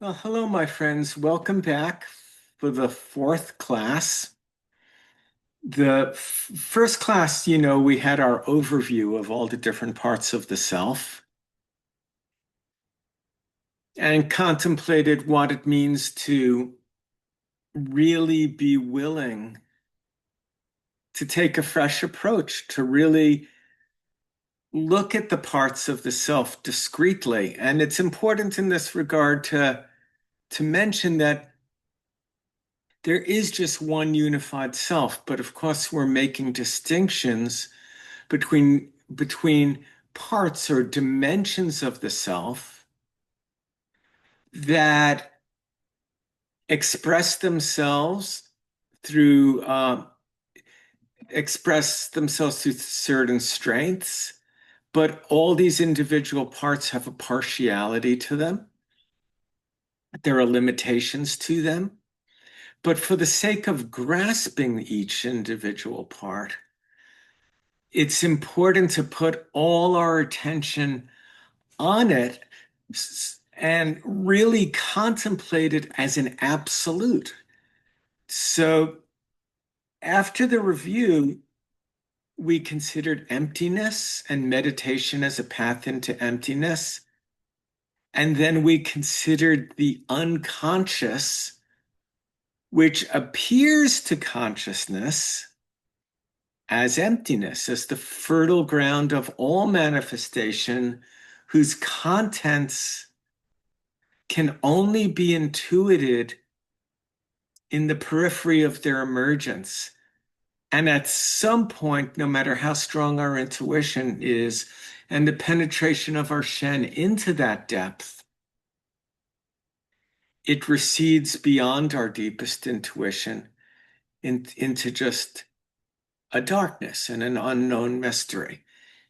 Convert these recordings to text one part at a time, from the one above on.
Well, hello, my friends. Welcome back for the fourth class. The first class, we had our overview of all the different parts of the self and contemplated what it means to really be willing to take a fresh approach, to really look at the parts of the self discreetly. And it's important in this regard to mention that there is just one unified self, but of course we're making distinctions between parts or dimensions of the self that express themselves through certain strengths, but all these individual parts have a partiality to them. There are limitations to them. But for the sake of grasping each individual part, it's important to put all our attention on it and really contemplate it as an absolute. So after the review, we considered emptiness and meditation as a path into emptiness. And then we considered the unconscious, which appears to consciousness as emptiness, as the fertile ground of all manifestation, whose contents can only be intuited in the periphery of their emergence. And at some point, no matter how strong our intuition is, and the penetration of our Shen into that depth, it recedes beyond our deepest intuition into just a darkness and an unknown mystery.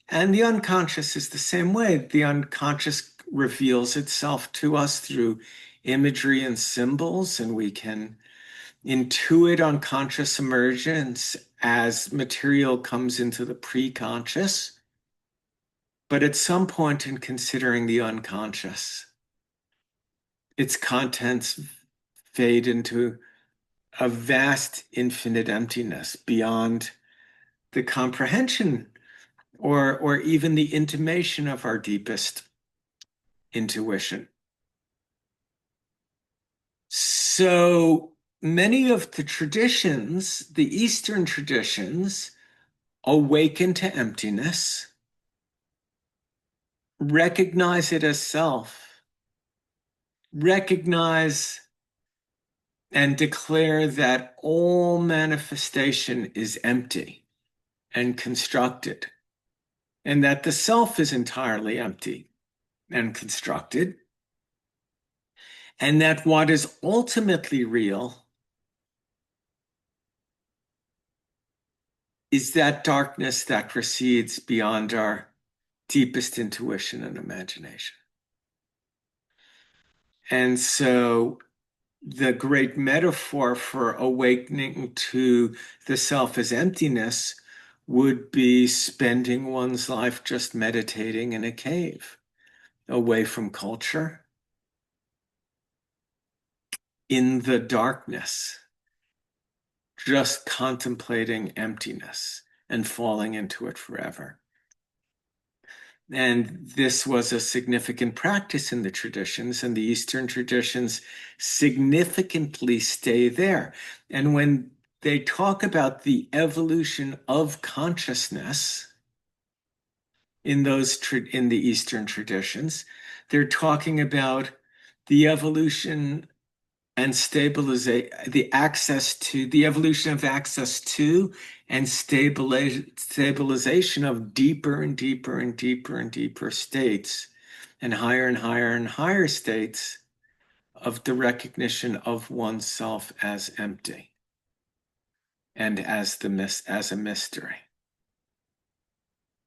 And the unconscious is the same way. The unconscious reveals itself to us through imagery and symbols, and we can intuit unconscious emergence as material comes into the pre-conscious. But at some point in considering the unconscious, its contents fade into a vast infinite emptiness beyond the comprehension or even the intimation of our deepest intuition. So many of the traditions, the Eastern traditions, awaken to emptiness, recognize it as self, recognize and declare that all manifestation is empty and constructed, and that the self is entirely empty and constructed, and that what is ultimately real is that darkness that recedes beyond our deepest intuition and imagination. And so the great metaphor for awakening to the self as emptiness would be spending one's life just meditating in a cave, away from culture, in the darkness, just contemplating emptiness and falling into it forever. And this was a significant practice in the traditions, and the Eastern traditions significantly stay there. And when they talk about the evolution of consciousness in the Eastern traditions, they're talking about the evolution and stabilization, the evolution of access to and stabilization of deeper and deeper and deeper and deeper states and higher states of the recognition of oneself as empty and as a mystery.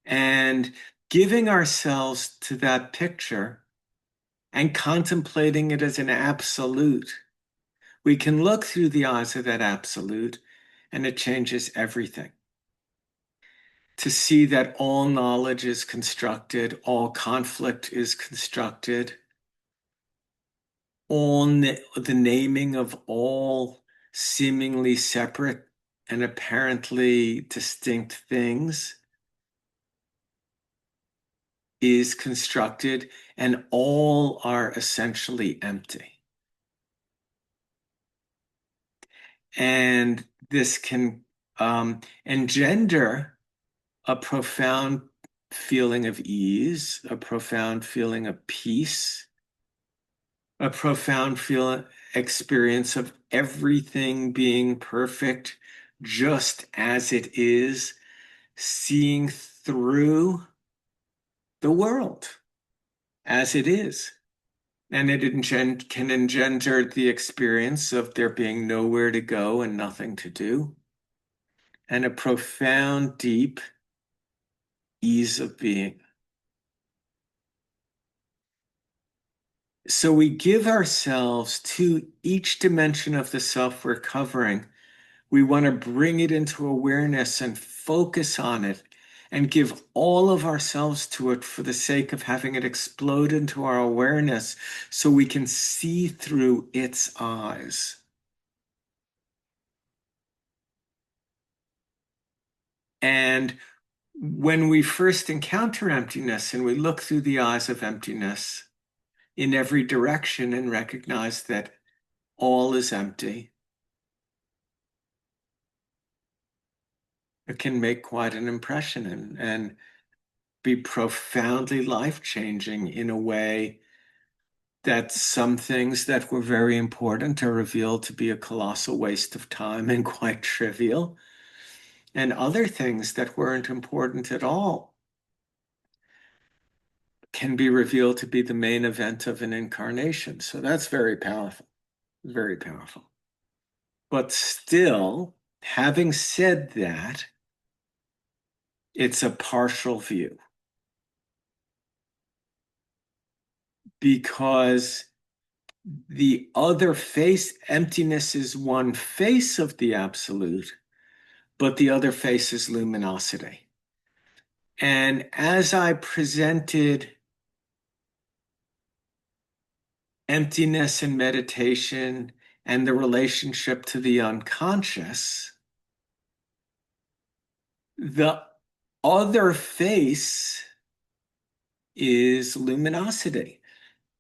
And giving ourselves to that picture and contemplating it as an absolute, we can look through the eyes of that absolute, and it changes everything. To see that all knowledge is constructed, all conflict is constructed, the naming of all seemingly separate and apparently distinct things is constructed, and all are essentially empty. And this can engender a profound feeling of ease, a profound feeling of peace, a profound experience of everything being perfect just as it is, seeing through the world as it is. And it can engender the experience of there being nowhere to go and nothing to do, and a profound, deep ease of being. So we give ourselves to each dimension of the self we're covering. We want to bring it into awareness and focus on it and give all of ourselves to it for the sake of having it explode into our awareness so we can see through its eyes. And when we first encounter emptiness and we look through the eyes of emptiness in every direction and recognize that all is empty, it can make quite an impression and be profoundly life-changing in a way that some things that were very important are revealed to be a colossal waste of time and quite trivial, and other things that weren't important at all can be revealed to be the main event of an incarnation. So that's very powerful, very powerful. But still, having said that, it's a partial view because the other face, emptiness, is one face of the absolute, but the other face is luminosity. And as I presented emptiness and meditation and the relationship to the unconscious, the other face is luminosity.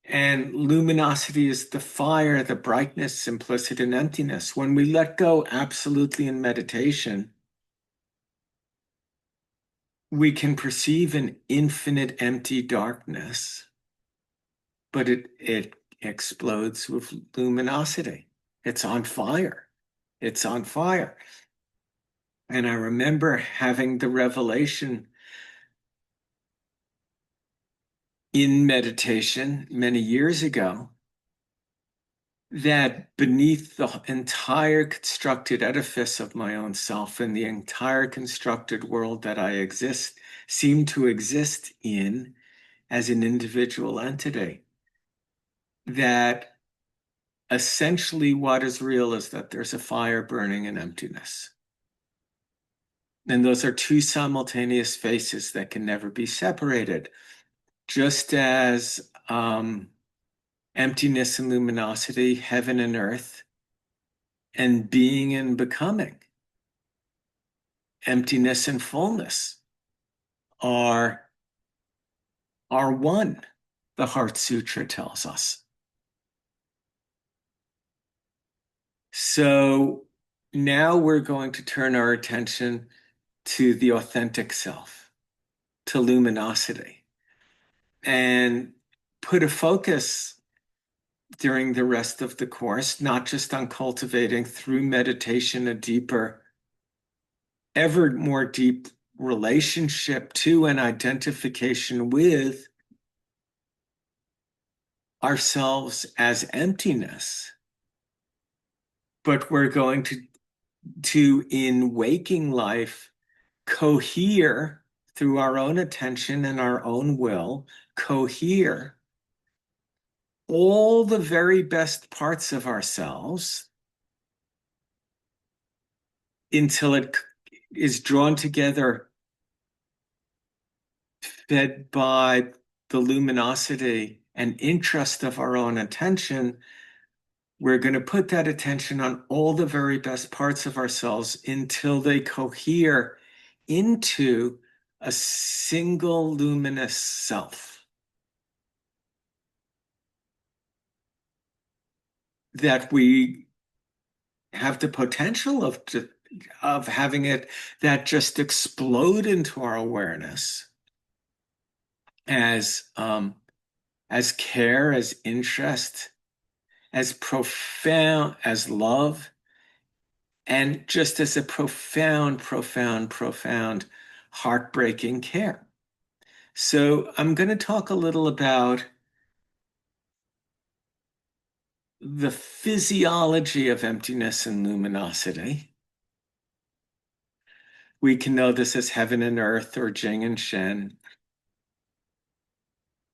And luminosity is the fire, the brightness implicit in emptiness. When we let go absolutely in meditation, we can perceive an infinite empty darkness, but it explodes with luminosity. It's on fire. It's on fire. And I remember having the revelation in meditation many years ago that beneath the entire constructed edifice of my own self and the entire constructed world that I seem to exist in as an individual entity, that essentially what is real is that there's a fire burning in emptiness. And those are two simultaneous faces that can never be separated. Just as emptiness and luminosity, heaven and earth, and being and becoming, emptiness and fullness are one, the Heart Sutra tells us. So now we're going to turn our attention to the authentic self, to luminosity, and put a focus during the rest of the course, not just on cultivating through meditation a deeper, ever more deep relationship to and identification with ourselves as emptiness, but we're going to in waking life cohere through our own attention and our own will, cohere all the very best parts of ourselves until it is drawn together, fed by the luminosity and interest of our own attention, we're going to put that attention on all the very best parts of ourselves until they cohere into a single luminous self that we have the potential of having it that just explode into our awareness as care, as interest, as profound as love, and just as a profound, profound, profound, heartbreaking care. So I'm going to talk a little about the physiology of emptiness and luminosity. We can know this as heaven and earth or Jing and Shen.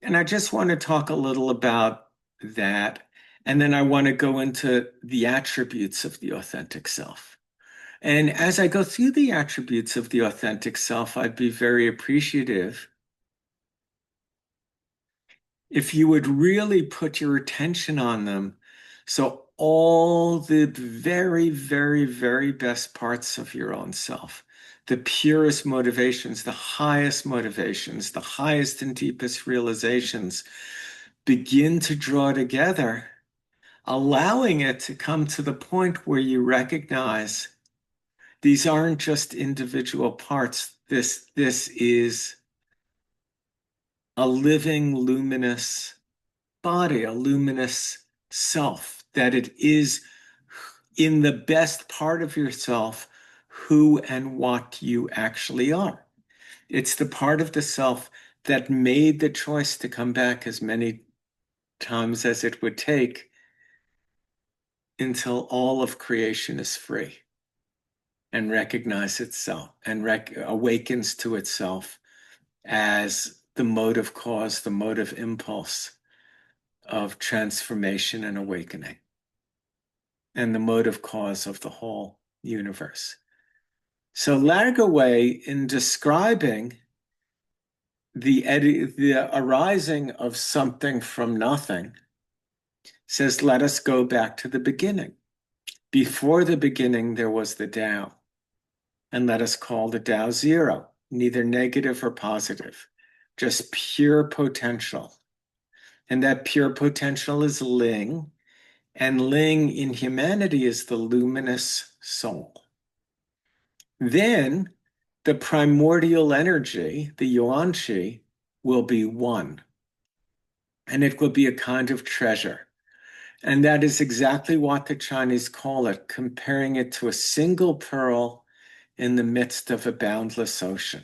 And I just want to talk a little about that. And then I want to go into the attributes of the authentic self. And as I go through the attributes of the authentic self, I'd be very appreciative if you would really put your attention on them. So all the very, very, very best parts of your own self, the purest motivations, the highest and deepest realizations begin to draw together, allowing it to come to the point where you recognize these aren't just individual parts. This is a living, luminous body, a luminous self, that it is in the best part of yourself who and what you actually are. It's the part of the self that made the choice to come back as many times as it would take until all of creation is free and recognize itself and awakens to itself as the motive cause, the motive impulse of transformation and awakening, and the motive cause of the whole universe. So Largaway, in describing the arising of something from nothing, says, let us go back to the beginning. Before the beginning, there was the Tao. And let us call the Tao zero, neither negative or positive, just pure potential. And that pure potential is Ling. And Ling in humanity is the luminous soul. Then the primordial energy, the Yuan Qi, will be one. And it will be a kind of treasure. And that is exactly what the Chinese call it, comparing it to a single pearl in the midst of a boundless ocean.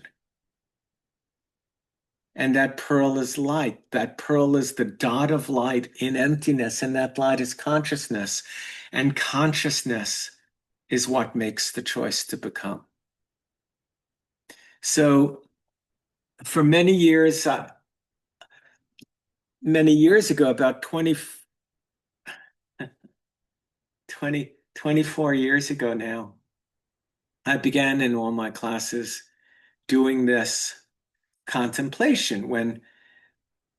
And that pearl is light. That pearl is the dot of light in emptiness, and that light is consciousness. And consciousness is what makes the choice to become. So for many years ago, about 24 years ago now, I began in all my classes doing this contemplation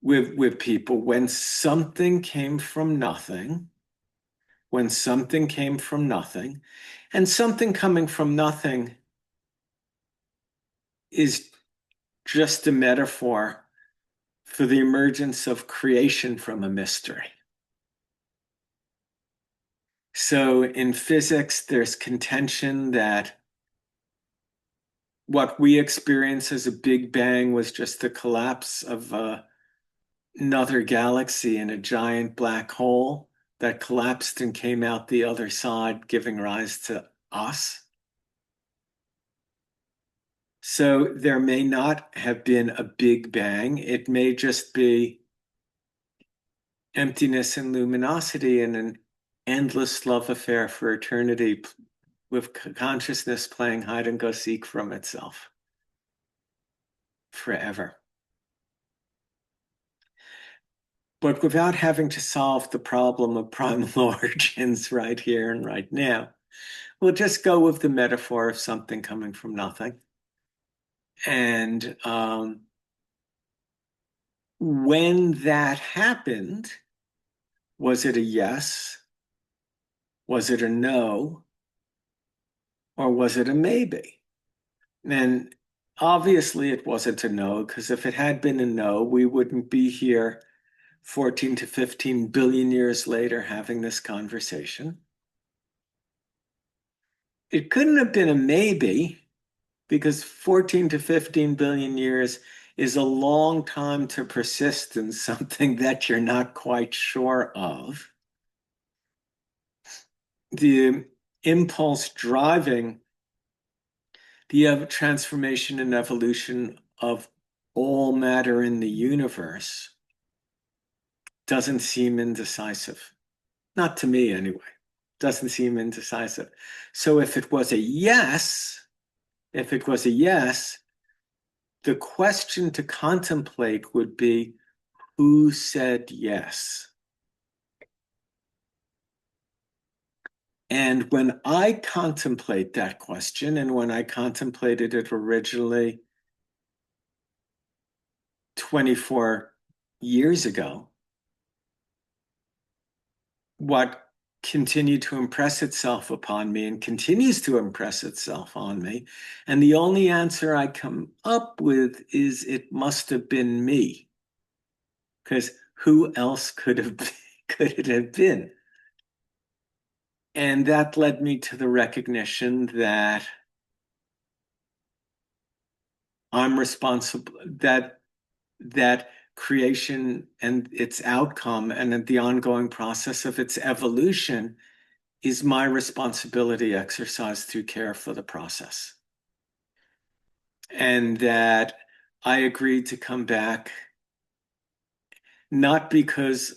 with people when something came from nothing, and something coming from nothing is just a metaphor for the emergence of creation from a mystery. So in physics, there's contention that what we experience as a Big Bang was just the collapse of another galaxy in a giant black hole that collapsed and came out the other side, giving rise to us. So there may not have been a Big Bang. It may just be emptiness and luminosity and an endless love affair for eternity, with consciousness playing hide and go seek from itself forever. But without having to solve the problem of primal origins right here and right now, we'll just go with the metaphor of something coming from nothing. And when that happened, was it a yes? Was it a no? Or was it a maybe? And obviously it wasn't a no, because if it had been a no, we wouldn't be here 14 to 15 billion years later having this conversation. It couldn't have been a maybe, because 14 to 15 billion years is a long time to persist in something that you're not quite sure of. The impulse driving the transformation and evolution of all matter in the universe doesn't seem indecisive. Not to me, anyway. Doesn't seem indecisive. So if it was a yes, the question to contemplate would be, who said yes? And when I contemplate that question, and when I contemplated it originally 24 years ago, what continued to impress itself upon me and continues to impress itself on me, and the only answer I come up with is it must have been me, because who else could it have been? And that led me to the recognition that I'm responsible, that creation and its outcome and the ongoing process of its evolution is my responsibility exercised through care for the process. And that I agreed to come back, not because,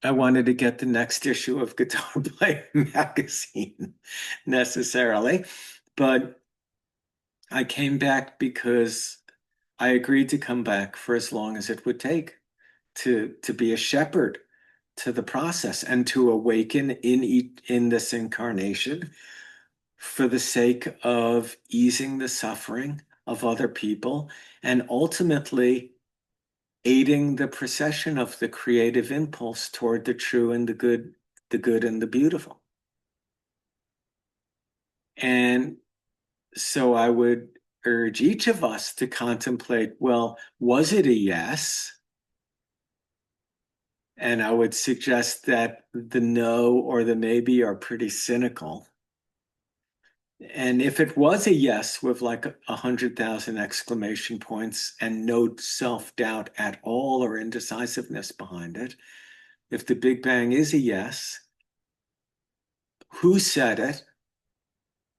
I wanted to get the next issue of Guitar Player magazine necessarily, but I came back because I agreed to come back for as long as it would take to be a shepherd to the process and to awaken in this incarnation for the sake of easing the suffering of other people and ultimately aiding the procession of the creative impulse toward the true and the good and the beautiful. And so I would urge each of us to contemplate, well, was it a yes? And I would suggest that the no or the maybe are pretty cynical. And if it was a yes with like 100,000 exclamation points and no self-doubt at all or indecisiveness behind it, if the Big Bang is a yes, who said it?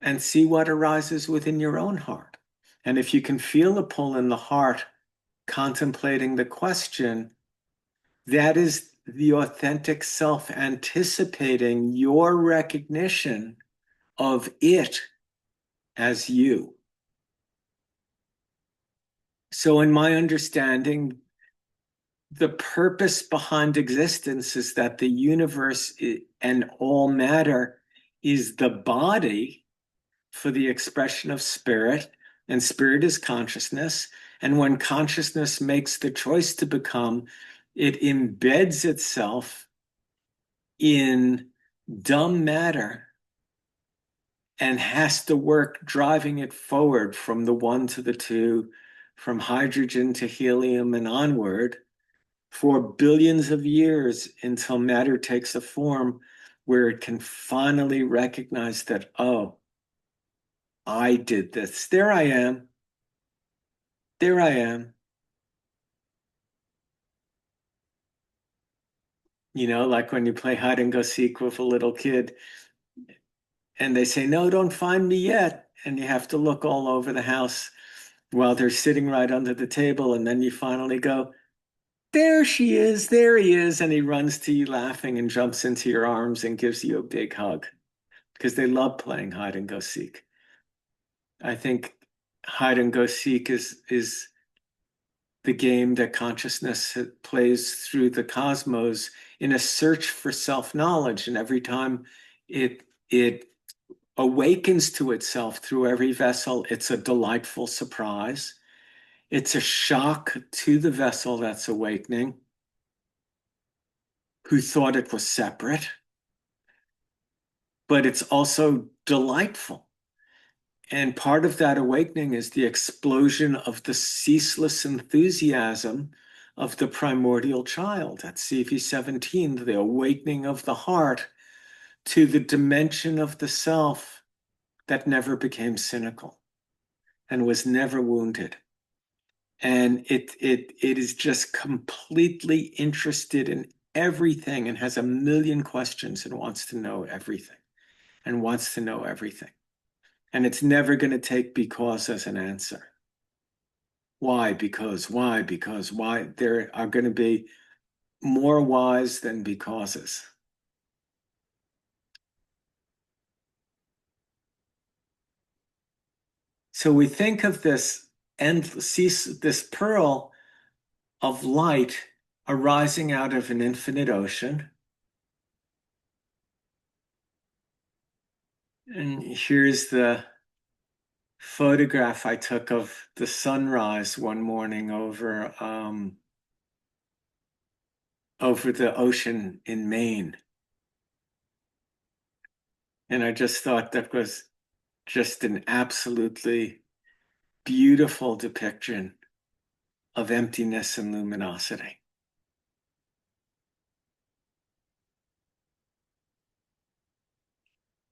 And see what arises within your own heart. And if you can feel a pull in the heart contemplating the question, that is the authentic self anticipating your recognition of it as you. So, in my understanding, the purpose behind existence is that the universe and all matter is the body for the expression of spirit, and spirit is consciousness. And when consciousness makes the choice to become, it embeds itself in dumb matter and has to work driving it forward from the one to the two, from hydrogen to helium and onward for billions of years until matter takes a form where it can finally recognize that, oh, I did this. There I am. There I am. Like when you play hide and go seek with a little kid and they say, no, don't find me yet. And you have to look all over the house while they're sitting right under the table. And then you finally go, there she is, there he is. And he runs to you laughing and jumps into your arms and gives you a big hug because they love playing hide and go seek. I think hide and go seek is the game that consciousness plays through the cosmos in a search for self-knowledge. And every time it awakens to itself through every vessel, it's a delightful surprise. It's a shock to the vessel that's awakening, who thought it was separate, but it's also delightful. And part of that awakening is the explosion of the ceaseless enthusiasm of the primordial child at CV17, the awakening of the heart to the dimension of the self that never became cynical and was never wounded. And it is just completely interested in everything and has a million questions and wants to know everything and wants to know everything. And it's never going to take because as an answer. Why? Because, why? Because, why? There are going to be more whys than becauses. So we think of this endless, this pearl of light arising out of an infinite ocean. And here's the photograph I took of the sunrise one morning over the ocean in Maine. And I just thought that was just an absolutely beautiful depiction of emptiness and luminosity.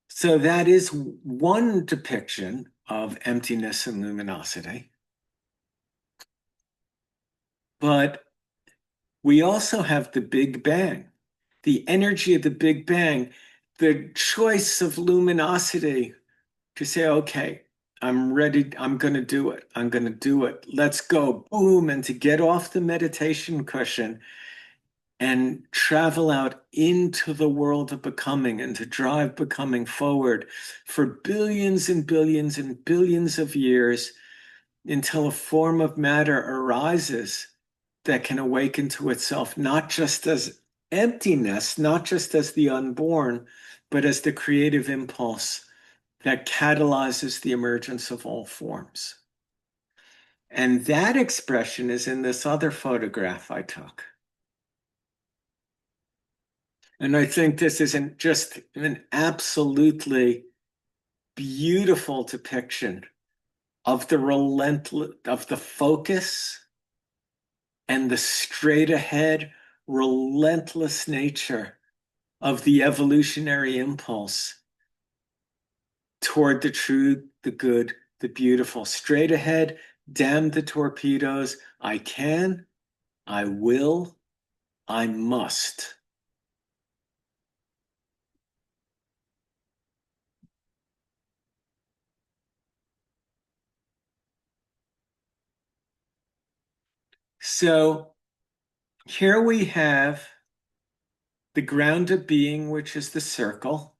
So that is one depiction of emptiness and luminosity. But we also have the Big Bang, the energy of the Big Bang, the choice of luminosity to say, okay, I'm ready. I'm going to do it. I'm going to do it. Let's go. Boom. And to get off the meditation cushion and travel out into the world of becoming and to drive becoming forward for billions and billions and billions of years until a form of matter arises that can awaken to itself, not just as emptiness, not just as the unborn, but as the creative impulse that catalyzes the emergence of all forms. And that expression is in this other photograph I took. And I think this is just an absolutely beautiful depiction of the of the focus and the straight ahead, relentless nature of the evolutionary impulse toward the true, the good, the beautiful. Straight ahead, damn the torpedoes. I can, I will, I must. So here we have the ground of being, which is the circle,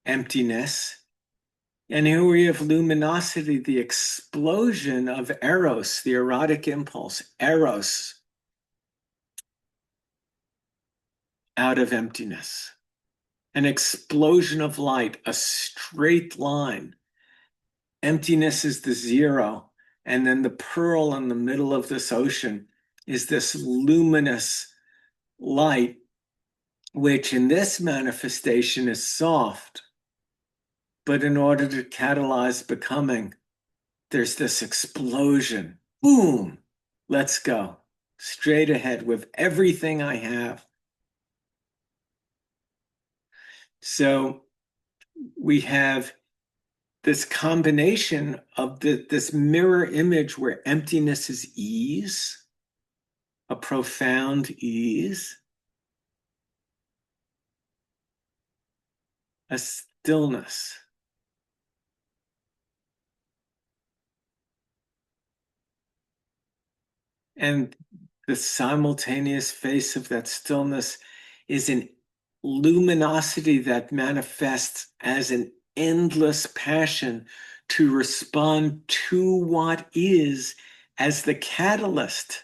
emptiness. And here we have luminosity, the explosion of eros, the erotic impulse, eros, out of emptiness. An explosion of light, a straight line. Emptiness is the zero. And then the pearl in the middle of this ocean is this luminous light, which in this manifestation is soft. But in order to catalyze becoming, there's this explosion. Boom! Let's go. Straight ahead with everything I have. So we have this combination of this mirror image where emptiness is ease, a profound ease, a stillness. And the simultaneous face of that stillness is an luminosity that manifests as an endless passion to respond to what is as the catalyst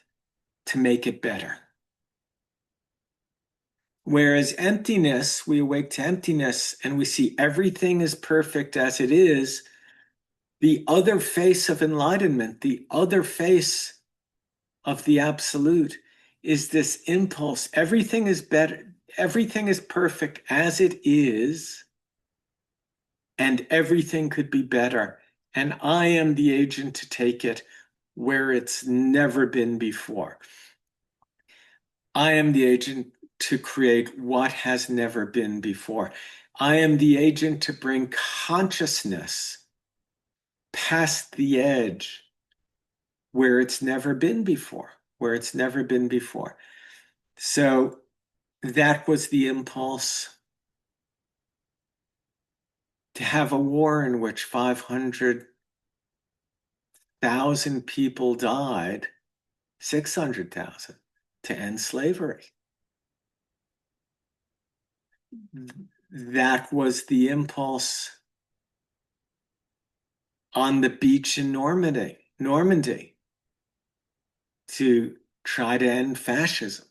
to make it better. Whereas emptiness, we awake to emptiness and we see everything is perfect as it is. The other face of enlightenment, the other face of the absolute, is this impulse. Everything is better, everything is perfect as it is, and everything could be better. And I am the agent to take it where it's never been before. I am the agent to create what has never been before. I am the agent to bring consciousness past the edge where it's never been before, where it's never been before. So that was the impulse to have a war in which 500,000 people died, 600,000, to end slavery. That was the impulse on the beach in Normandy, to try to end fascism.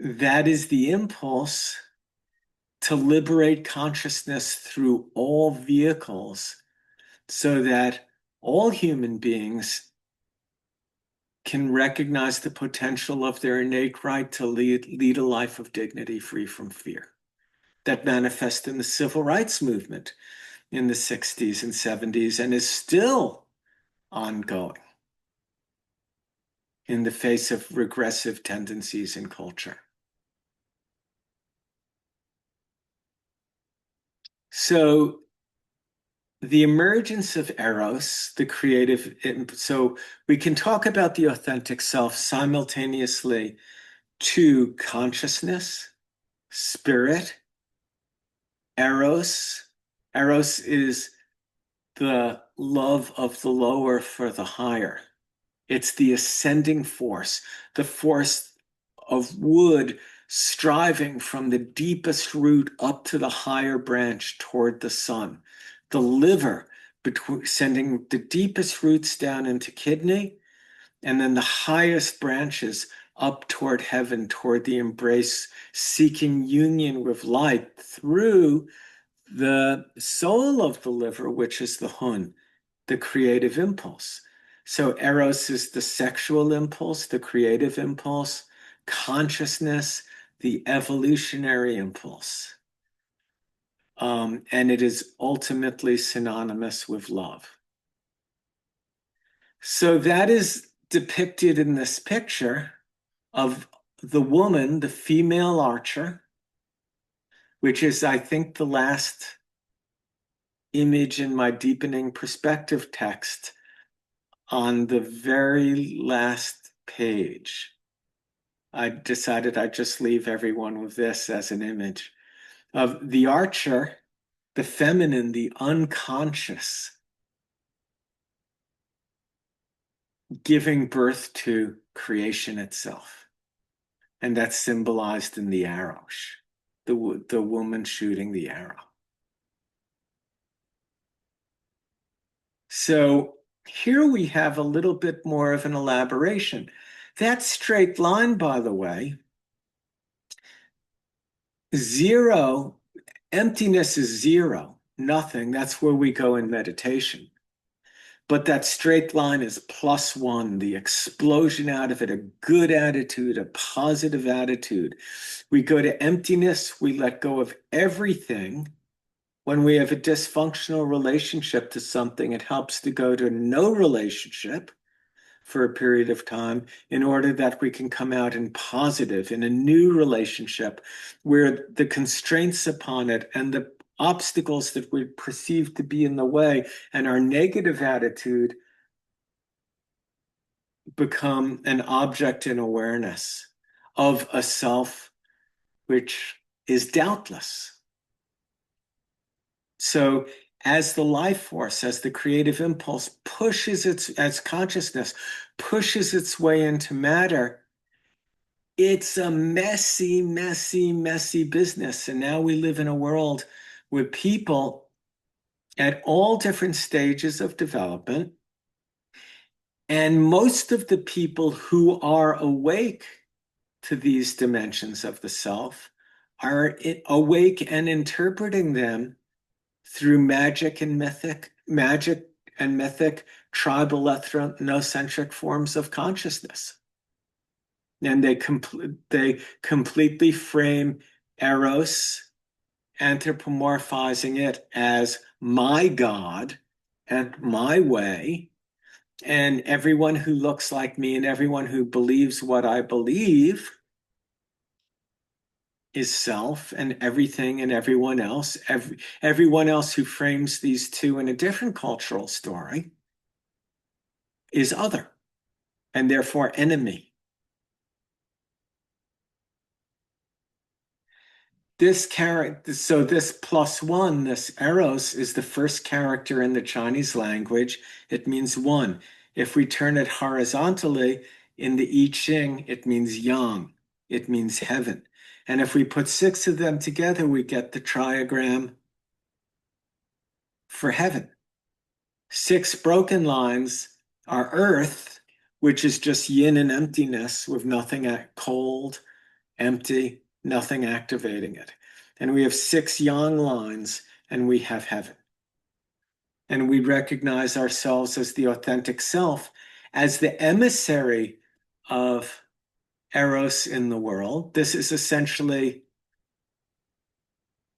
That is the impulse to liberate consciousness through all vehicles so that all human beings can recognize the potential of their innate right to lead a life of dignity free from fear. That manifested in the civil rights movement in the 60s and 70s and is still ongoing in the face of regressive tendencies in culture. So the emergence of Eros, the creative, so we can talk about the authentic self simultaneously to consciousness, spirit, Eros. Eros is the love of the lower for the higher. It's the ascending force, the force of wood striving from the deepest root up to the higher branch toward the sun. The liver sending the deepest roots down into kidney, and then the highest branches up toward heaven, toward the embrace, seeking union with light through the soul of the liver, which is the hun, the creative impulse. So Eros is the sexual impulse, the creative impulse, consciousness, the evolutionary impulse. And it is ultimately synonymous with love. So that is depicted in this picture of the woman, the female archer, which is, I think, the last image in my deepening perspective text on the very last page. I decided I'd just leave everyone with this as an image of the archer, the feminine, the unconscious, giving birth to creation itself. And that's symbolized in the arrow, the woman shooting the arrow. So here we have a little bit more of an elaboration. That straight line, by the way, zero, emptiness is zero, nothing. That's where we go in meditation. But that straight line is +1, the explosion out of it, a good attitude, a positive attitude. We go to emptiness, we let go of everything. When we have a dysfunctional relationship to something, it helps to go to no relationship for a period of time in order that we can come out in positive, in a new relationship where the constraints upon it and the obstacles that we perceive to be in the way and our negative attitude become an object in awareness of a self which is doubtless. So as the life force, as the creative impulse as consciousness pushes its way into matter, it's a messy, messy, messy business. And now we live in a world with people at all different stages of development. And most of the people who are awake to these dimensions of the self are awake and interpreting them through magic and mythic, tribal ethnocentric forms of consciousness. And they completely frame Eros, anthropomorphizing it as my God and my way. And everyone who looks like me and everyone who believes what I believe is self, and everything and everyone else, everyone else who frames these two in a different cultural story is other, and therefore enemy. So this plus one, this eros, is the first character in the Chinese language. It means one. If we turn it horizontally in the I Ching, it means yang. It means heaven. And if we put six of them together, we get the triagram for heaven. Six broken lines are earth, which is just yin and emptiness with nothing cold, empty, nothing activating it. And we have six yang lines, and we have heaven. And we recognize ourselves as the authentic self, as the emissary of Eros in the world. This is essentially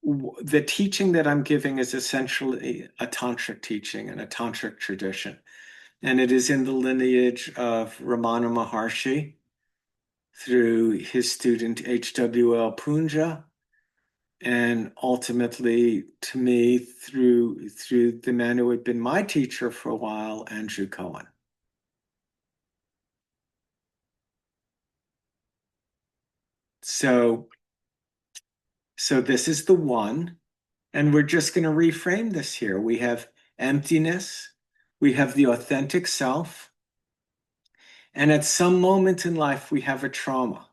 the teaching that I'm giving is essentially a tantric teaching and a tantric tradition. And it is in the lineage of Ramana Maharshi through his student H.W.L. Punja, and ultimately to me through the man who had been my teacher for a while, Andrew Cohen. So this is the one, and we're just going to reframe this here. We have emptiness, we have the authentic self, and at some moment in life we have a trauma.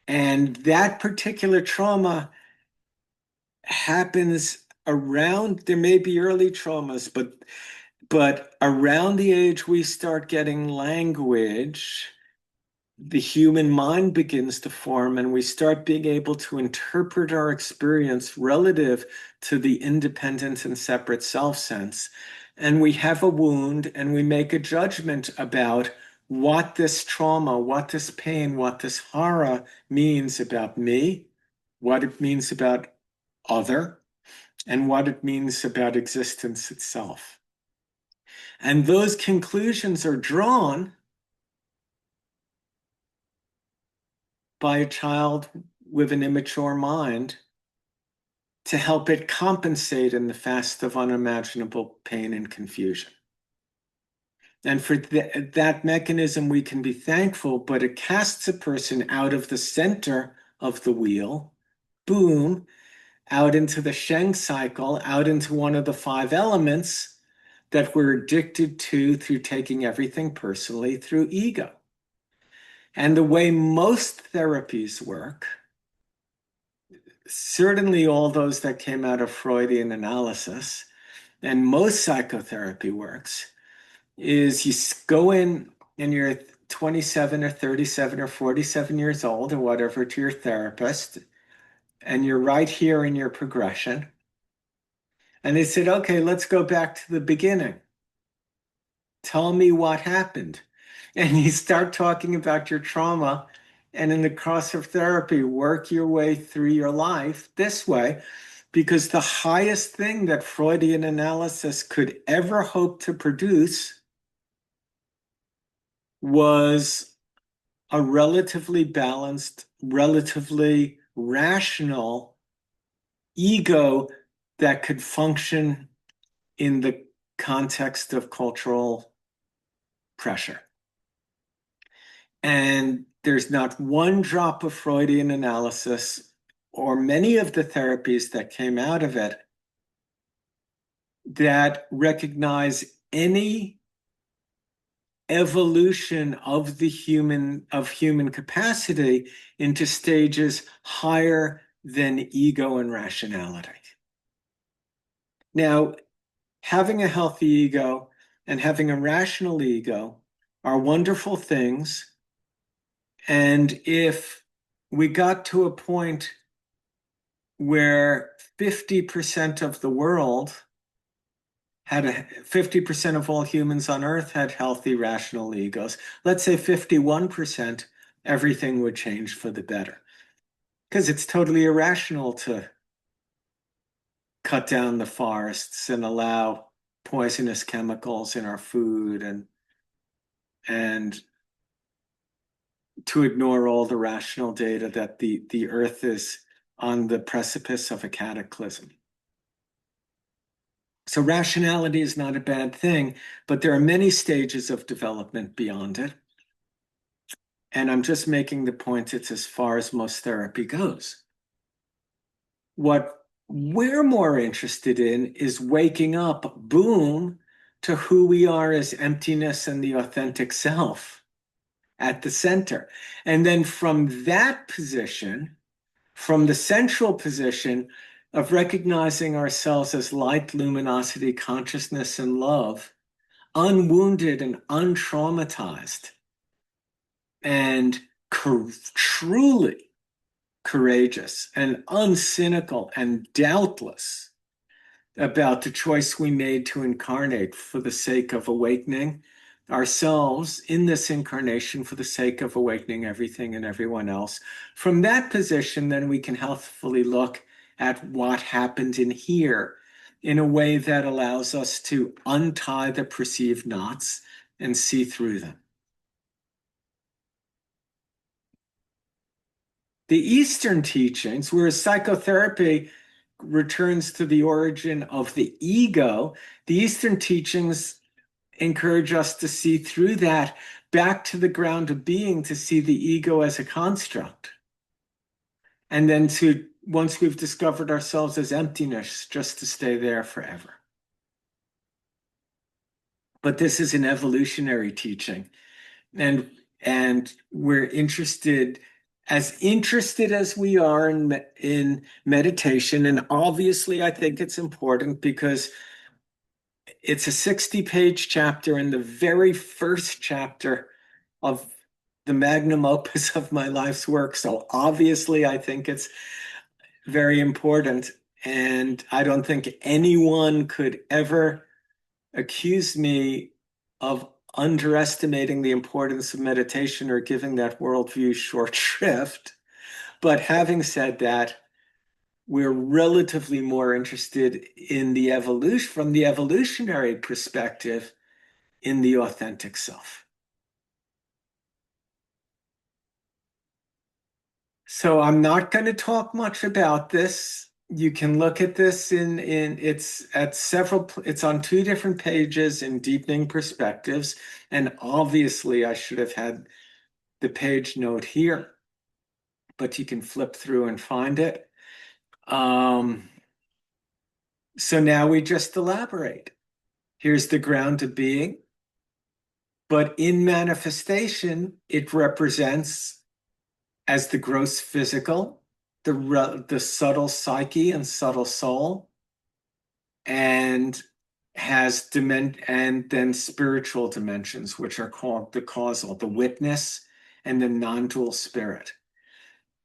And that particular trauma happens around, there may be early traumas, but around the age we start getting language, the human mind begins to form, and we start being able to interpret our experience relative to the independent and separate self sense. And we have a wound, and we make a judgment about what this trauma, what this pain, what this horror means about me, what it means about other, and what it means about existence itself. And those conclusions are drawn by a child with an immature mind to help it compensate in the fast of unimaginable pain and confusion. And for that mechanism, we can be thankful, but it casts a person out of the center of the wheel, boom, out into the Sheng cycle, out into one of the five elements that we're addicted to through taking everything personally, through ego. And the way most therapies work, certainly all those that came out of Freudian analysis, and most psychotherapy works, is you go in and you're 27 or 37 or 47 years old or whatever to your therapist, and you're right here in your progression. And they said, okay, let's go back to the beginning. Tell me what happened. And you start talking about your trauma, and in the course of therapy, work your way through your life this way, because the highest thing that Freudian analysis could ever hope to produce was a relatively balanced, relatively rational ego that could function in the context of cultural pressure. And there's not one drop of Freudian analysis or many of the therapies that came out of it that recognize any evolution of human capacity into stages higher than ego and rationality. Now, having a healthy ego and having a rational ego are wonderful things. And if we got to a point where 50% of the world had 50% of all humans on Earth had healthy, rational egos. Let's say 51%, everything would change for the better. Because it's totally irrational to cut down the forests and allow poisonous chemicals in our food and to ignore all the rational data that the Earth is on the precipice of a cataclysm. So rationality is not a bad thing, but there are many stages of development beyond it. And I'm just making the point it's as far as most therapy goes. What we're more interested in is waking up, boom, to who we are as emptiness and the authentic self at the center. And then from that position, from the central position of recognizing ourselves as light, luminosity, consciousness, and love, unwounded and untraumatized, and truly courageous and uncynical and doubtless about the choice we made to incarnate for the sake of awakening ourselves in this incarnation for the sake of awakening everything and everyone else. From that position, then we can healthfully look at what happened in here in a way that allows us to untie the perceived knots and see through them. The Eastern teachings, whereas psychotherapy returns to the origin of the ego, the Eastern teachings encourage us to see through that back to the ground of being, to see the ego as a construct. And then to, once we've discovered ourselves as emptiness, just to stay there forever. But this is an evolutionary teaching. And we're interested as we are in meditation. And obviously, I think it's important because it's a 60-page chapter and the very first chapter of the magnum opus of my life's work. So obviously, I think it's very important. And I don't think anyone could ever accuse me of underestimating the importance of meditation or giving that worldview short shrift. But having said that, we're relatively more interested in the evolution, from the evolutionary perspective, in the authentic self. So I'm not going to talk much about this. You can look at this it's on 2 different pages in Deepening Perspectives. And obviously I should have had the page note here, but you can flip through and find it. So now we just elaborate. Here's the ground of being, but in manifestation, it represents as the gross physical, the subtle psyche and subtle soul, and has and then spiritual dimensions, which are called the causal, the witness, and the non-dual spirit.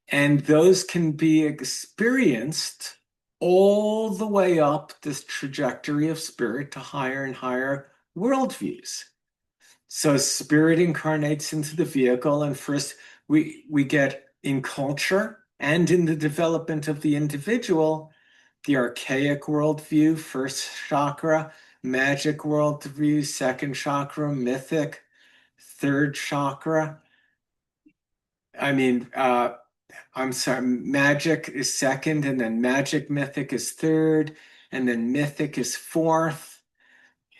And those can be experienced all the way up this trajectory of spirit to higher and higher worldviews. So spirit incarnates into the vehicle, and first we get in culture and in the development of the individual, the archaic worldview, first chakra, magic worldview, second chakra, mythic, third chakra. I'm sorry, magic is second, and then magic mythic is third, and then mythic is fourth,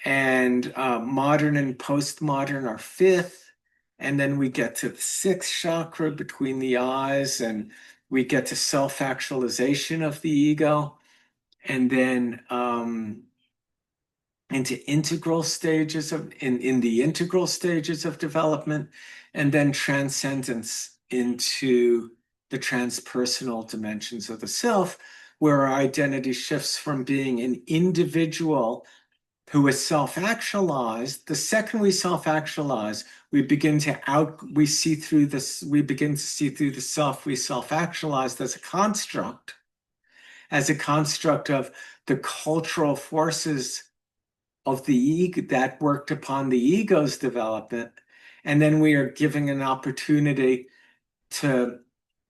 and modern and postmodern are fifth, and then we get to the sixth chakra between the eyes, and we get to self-actualization of the ego, and then into integral stages in the integral stages of development, and then transcendence into the transpersonal dimensions of the self, where our identity shifts from being an individual who is self-actualized. The second we self-actualize, we begin to see through the self we self-actualized as a construct. as a construct of the cultural forces of the ego that worked upon the ego's development. And then we are giving an opportunity to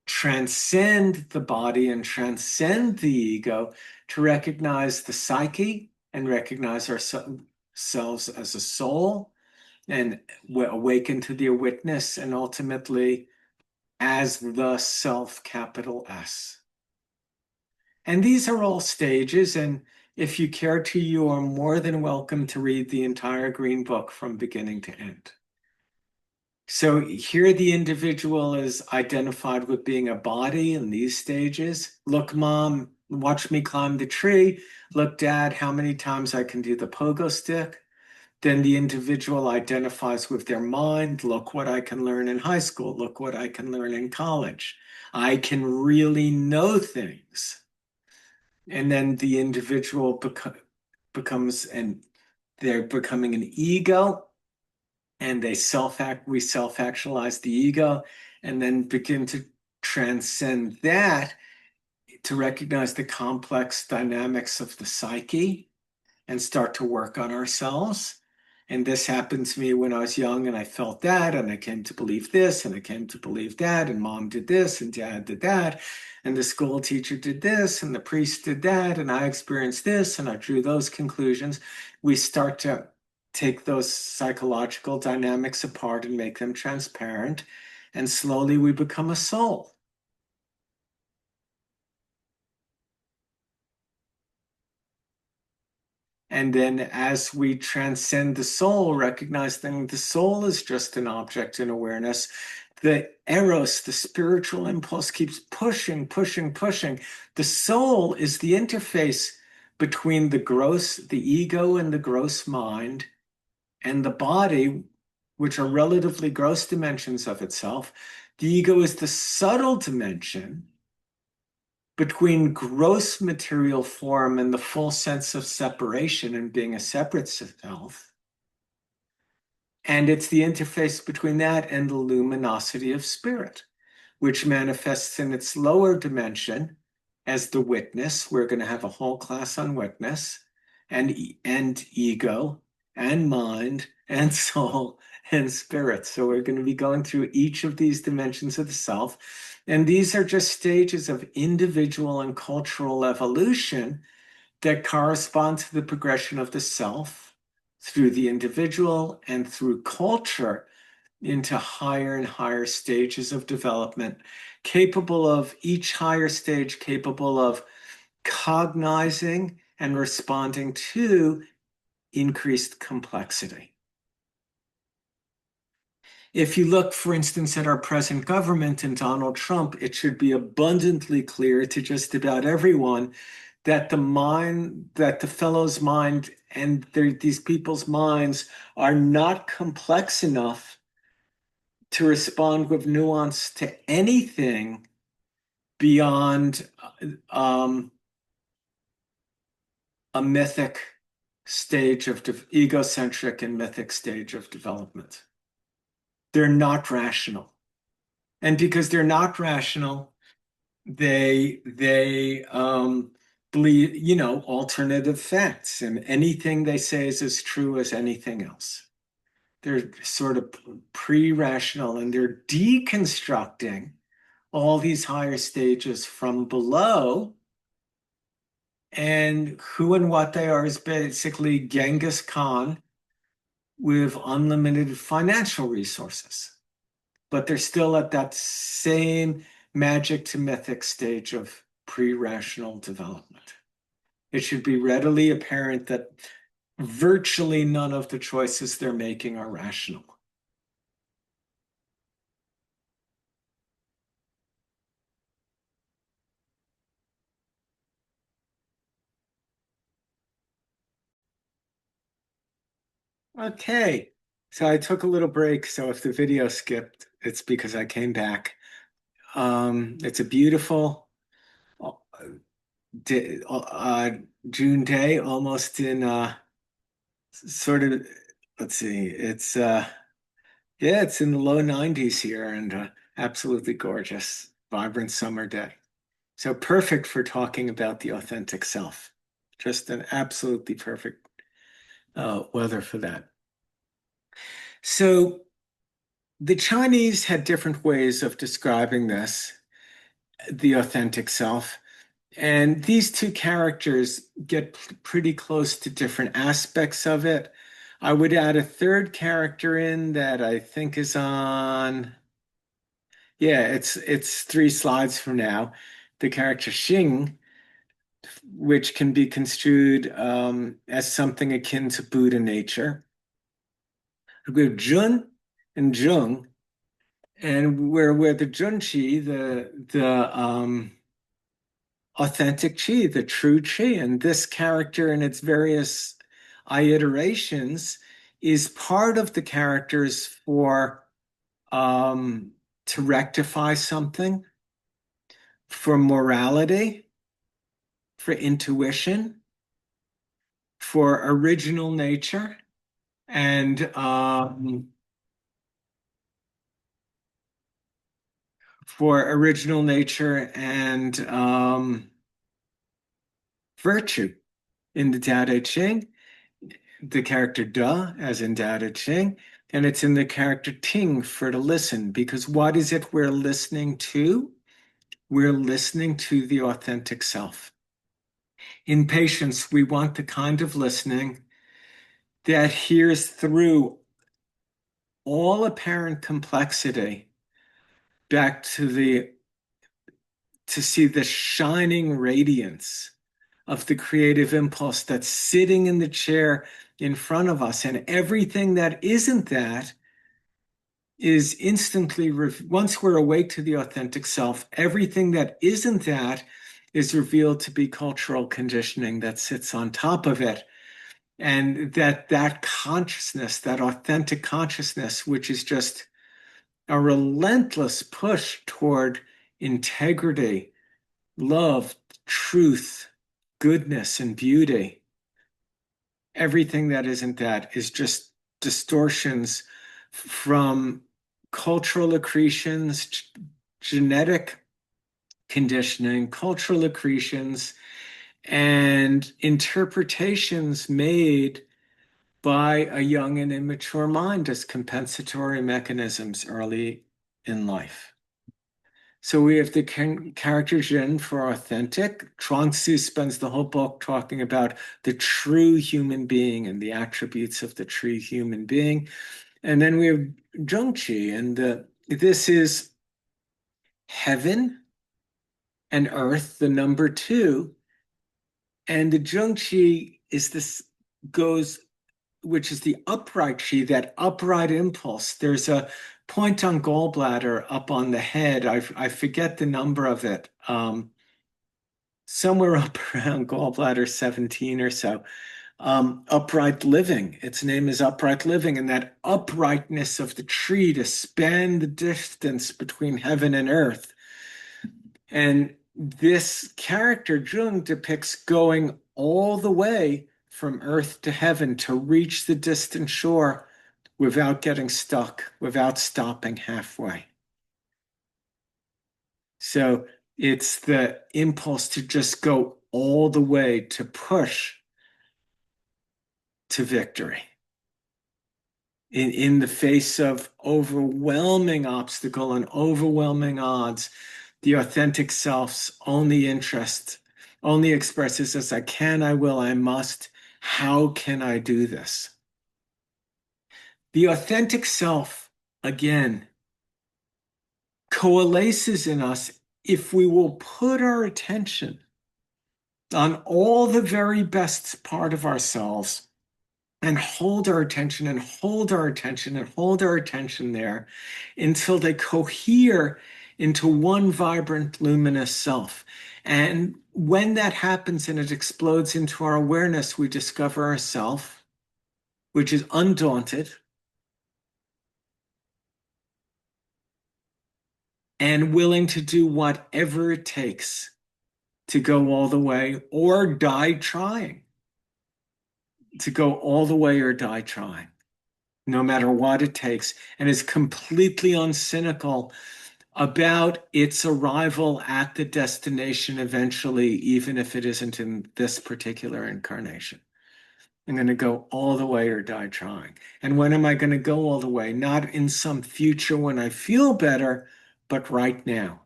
transcend the body and transcend the ego, to recognize the psyche and recognize ourselves as a soul and awaken to the witness, and ultimately as the self, capital S. And these are all stages. And if you care to, you are more than welcome to read the entire Green Book from beginning to end. So here the individual is identified with being a body in these stages. Look, mom, watch me climb the tree. Look, dad, how many times I can do the pogo stick. Then the individual identifies with their mind. Look what I can learn in high school. Look what I can learn in college. I can really know things. And then the individual becomes, and they're becoming an ego, and we self-actualize the ego, and then begin to transcend that to recognize the complex dynamics of the psyche and start to work on ourselves. And this happened to me when I was young, and I felt that, and I came to believe this, and I came to believe that, and mom did this, and dad did that, and the school teacher did this, and the priest did that, and I experienced this, and I drew those conclusions. We start to take those psychological dynamics apart and make them transparent, and slowly we become a soul. And then as we transcend the soul, recognizing the soul is just an object in awareness, the eros, the spiritual impulse, keeps pushing, pushing, pushing. The soul is the interface between the ego and the gross mind, and the body, which are relatively gross dimensions of itself. The ego is the subtle dimension between gross material form and the full sense of separation and being a separate self. And it's the interface between that and the luminosity of spirit, which manifests in its lower dimension as the witness. We're going to have a whole class on witness, and ego and mind and soul and spirit. So we're going to be going through each of these dimensions of the self. And these are just stages of individual and cultural evolution that correspond to the progression of the self through the individual and through culture into higher and higher stages of development, capable of each higher stage, capable of cognizing and responding to increased complexity. If you look, for instance, at our present government and Donald Trump, it should be abundantly clear to just about everyone that the fellow's mind and these people's minds are not complex enough to respond with nuance to anything beyond a mythic stage of egocentric and mythic stage of development. They're not rational. And because they're not rational, they believe, alternative facts, and anything they say is as true as anything else. They're sort of pre-rational, and they're deconstructing all these higher stages from below. And who and what they are is basically Genghis Khan with unlimited financial resources. But they're still at that same magic to mythic stage of pre-rational development. It should be readily apparent that virtually none of the choices they're making are rational. Okay, so I took a little break, so if the video skipped, it's because I came back. It's a beautiful June day, almost in sort of, let's see, it's in the low 90s here, and absolutely gorgeous, vibrant summer day. So perfect for talking about the authentic self. Just an absolutely perfect weather for that. So the Chinese had different ways of describing this, the authentic self. And these two characters get pretty close to different aspects of it. I would add a third character in that I think is on, yeah, it's 3 slides from now. The character Xing, which can be construed as something akin to Buddha nature. We have Jun and Jung, and where the Junchi, the authentic chi, the true chi, and this character in its various iterations is part of the characters for to rectify something, for morality, for intuition, for original nature, and virtue in the Tao Te Ching, the character Da as in Tao Te Ching, and it's in the character Ting for to listen, because what is it we're listening to? We're listening to the authentic self. In patience, we want the kind of listening that hears through all apparent complexity back to see the shining radiance of the creative impulse that's sitting in the chair in front of us. And everything that isn't that is instantly, once we're awake to the authentic self, everything that isn't that is revealed to be cultural conditioning that sits on top of it. And that consciousness, that authentic consciousness, which is just a relentless push toward integrity, love, truth, goodness, and beauty. Everything that isn't that is just distortions from cultural accretions, genetic conditioning, cultural accretions, and interpretations made by a young and immature mind as compensatory mechanisms early in life. So we have the character Jin for authentic. Chuang-Tzu spends the whole book talking about the true human being and the attributes of the true human being. And then we have Zhongqi, and this is heaven and earth, the number two. And the Zhongqi is this goes, which is the upright chi, that upright impulse. There's a point on gallbladder up on the head. I forget the number of it. Somewhere up around gallbladder 17 or so. Upright living. Its name is upright living, and that uprightness of the tree to span the distance between heaven and earth. And this character, Jung, depicts going all the way from earth to heaven to reach the distant shore without getting stuck, without stopping halfway. So it's the impulse to just go all the way, to push to victory. In the face of overwhelming obstacle and overwhelming odds, the authentic self's only interest only expresses as I can, I will, I must. How can I do this? The authentic self, again, coalesces in us if we will put our attention on all the very best part of ourselves and hold our attention and hold our attention and hold our attention there until they cohere into one vibrant, luminous self. And when that happens and it explodes into our awareness, we discover ourself, which is undaunted and willing to do whatever it takes to go all the way or die trying. To go all the way or die trying, no matter what it takes, and is completely uncynical about its arrival at the destination eventually, even if it isn't in this particular incarnation. I'm going to go all the way or die trying. And when am I going to go all the way? Not in some future when I feel better, but right now.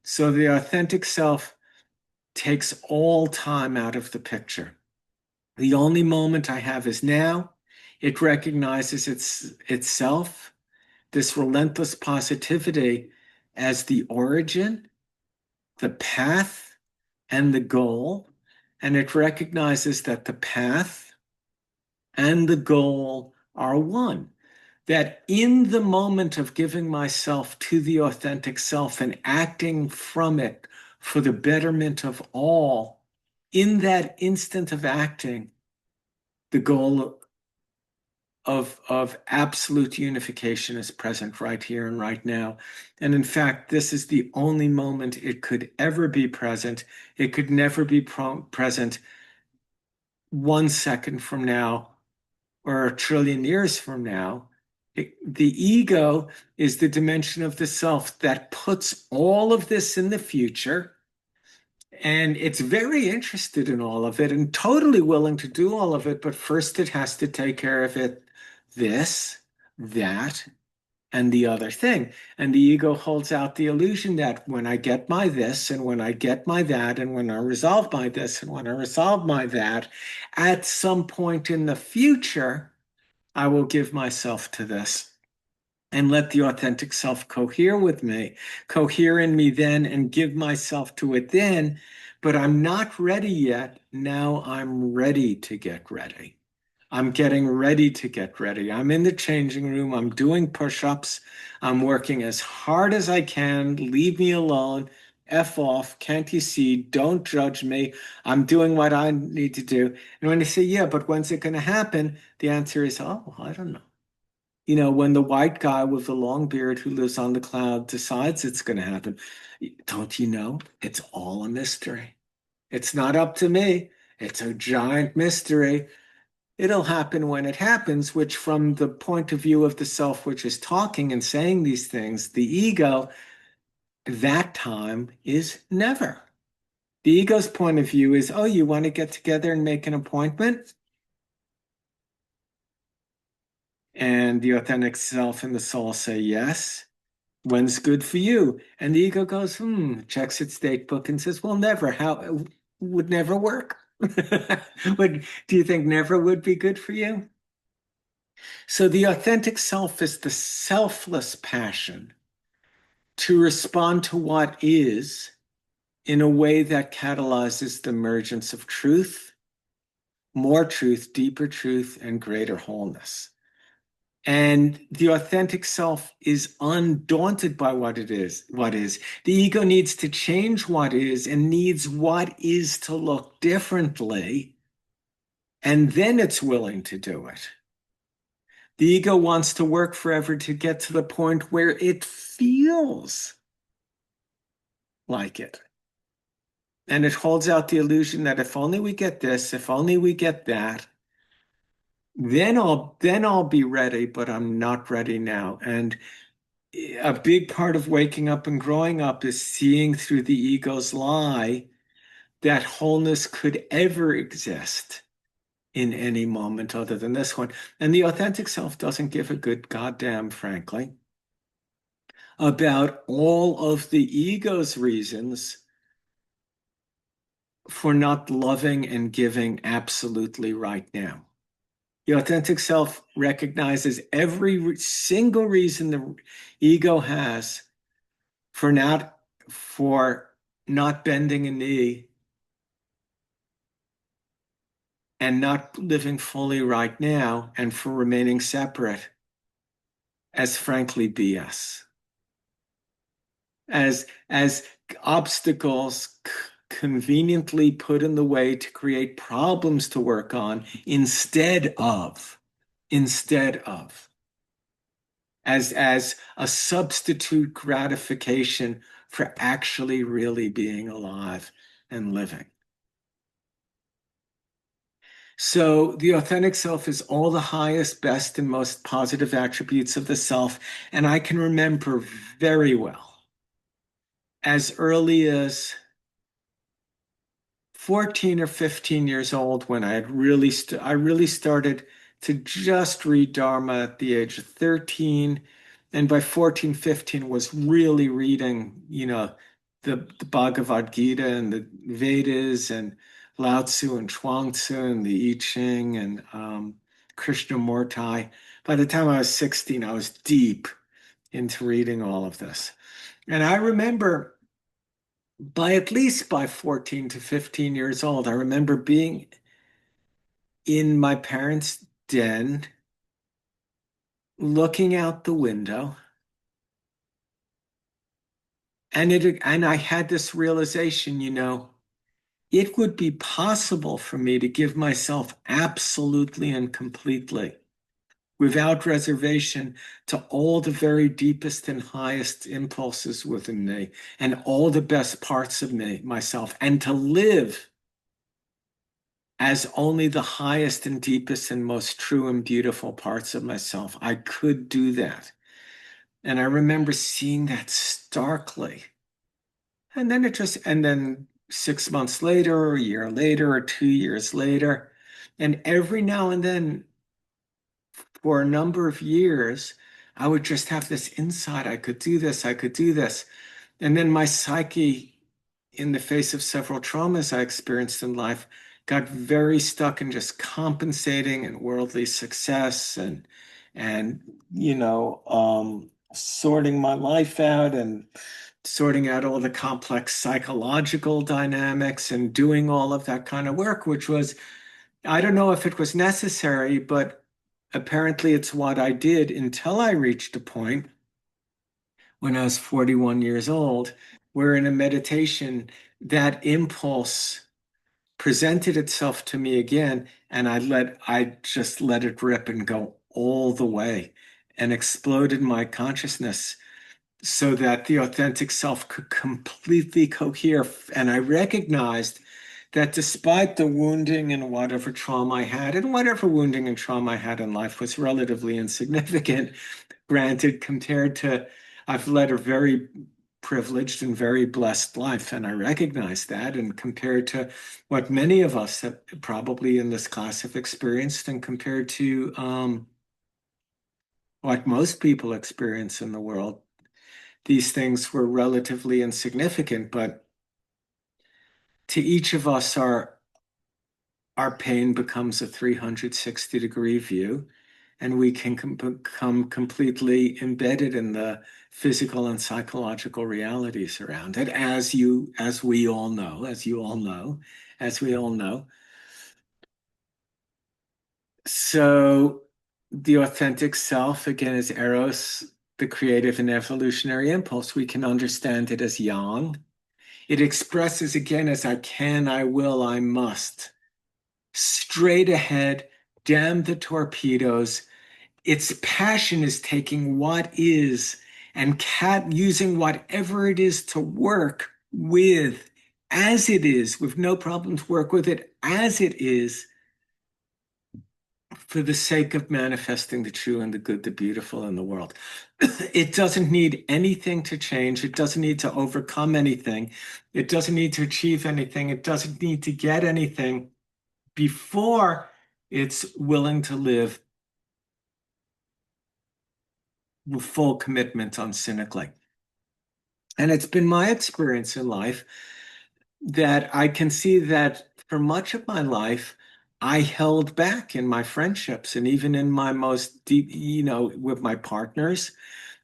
So the authentic self takes all time out of the picture. The only moment I have is now. It recognizes itself, this relentless positivity, as the origin, the path, and the goal. And it recognizes that the path and the goal are one. That in the moment of giving myself to the authentic self and acting from it for the betterment of all, in that instant of acting, the goal of absolute unification is present right here and right now. And in fact, this is the only moment it could ever be present. It could never be present 1 second from now or a trillion years from now. The ego is the dimension of the self that puts all of this in the future. And it's very interested in all of it and totally willing to do all of it. But first, it has to take care of it, this, that, and the other thing. And the ego holds out the illusion that when I get my this, and when I get my that, and when I resolve my this, and when I resolve my that, at some point in the future, I will give myself to this and let the authentic self cohere with me, cohere in me then, and give myself to it then. But I'm not ready yet. Now I'm ready to get ready. I'm getting ready to get ready. I'm in the changing room. I'm doing push-ups. I'm working as hard as I can. Leave me alone. F off. Can't you see? Don't judge me. I'm doing what I need to do. And when they say, yeah, but when's it going to happen? The answer is, oh, I don't know. When the white guy with the long beard who lives on the cloud decides it's going to happen, don't you know? It's all a mystery. It's not up to me. It's a giant mystery. It'll happen when it happens, which from the point of view of the self, which is talking and saying these things, the ego, that time is never. The ego's point of view is, oh, you want to get together and make an appointment? And the authentic self and the soul say, yes. When's good for you? And the ego goes, checks its date book and says, well, never. How would never work? Do you think never would be good for you? So the authentic self is the selfless passion to respond to what is in a way that catalyzes the emergence of truth, more truth, deeper truth, and greater wholeness. And the authentic self is undaunted by what it is, what is. The ego needs to change what is and needs what is to look differently, and then it's willing to do it. The ego wants to work forever to get to the point where it feels like it. And it holds out the illusion that if only we get this, if only we get that, then I'll be ready, but I'm not ready now. And a big part of waking up and growing up is seeing through the ego's lie that wholeness could ever exist in any moment other than this one. And the authentic self doesn't give a good goddamn, frankly, about all of the ego's reasons for not loving and giving absolutely right now. The authentic self recognizes every single reason the ego has for not bending a knee and not living fully right now and for remaining separate as frankly BS. As obstacles conveniently put in the way to create problems to work on instead of as a substitute gratification for actually really being alive and living. So the authentic self is all the highest, best, and most positive attributes of the self. And I can remember very well as early as 14 or 15 years old when I really started to just read Dharma at the age of 13. And by 14, 15 was really reading, the Bhagavad Gita and the Vedas and Lao Tzu and Chuang Tzu and the I Ching and Krishnamurti. By the time I was 16, I was deep into reading all of this. And I remember by 14 to 15 years old, I remember being in my parents' den, looking out the window, and I had this realization, it would be possible for me to give myself absolutely and completely, without reservation, to all the very deepest and highest impulses within me and all the best parts of myself, and to live as only the highest and deepest and most true and beautiful parts of myself. I could do that. And I remember seeing that starkly. And then 6 months later, or a year later, or 2 years later, and every now and then for a number of years, I would just have this insight. I could do this. I could do this. And then my psyche, in the face of several traumas I experienced in life, got very stuck in just compensating and worldly success and sorting my life out and sorting out all the complex psychological dynamics and doing all of that kind of work, which was, I don't know if it was necessary, but apparently it's what I did until I reached a point when I was 41 years old, where in a meditation, that impulse presented itself to me again, and I just let it rip and go all the way and exploded my consciousness so that the authentic self could completely cohere. And I recognized that despite the wounding and whatever trauma I had, and whatever wounding and trauma I had in life was relatively insignificant, granted, compared to, I've led a very privileged and very blessed life, and I recognize that. And compared to what many of us have probably in this class have experienced, and compared to what most people experience in the world, these things were relatively insignificant. But to each of us, our pain becomes a 360-degree view, and we can become completely embedded in the physical and psychological realities around it, as we all know, as we all know. So the authentic self, again, is Eros, the creative and evolutionary impulse. We can understand it as yang. It expresses again as I can, I will, I must. Straight ahead, damn the torpedoes. Its passion is taking what is and using whatever it is to work with as it is, with no problem to work with it as it is, for the sake of manifesting the true and the good, the beautiful in the world. It doesn't need anything to change. It doesn't need to overcome anything. It doesn't need to achieve anything. It doesn't need to get anything before it's willing to live with full commitment uncynically. And it's been my experience in life that I can see that for much of my life, I held back in my friendships and even in my most deep, with my partners,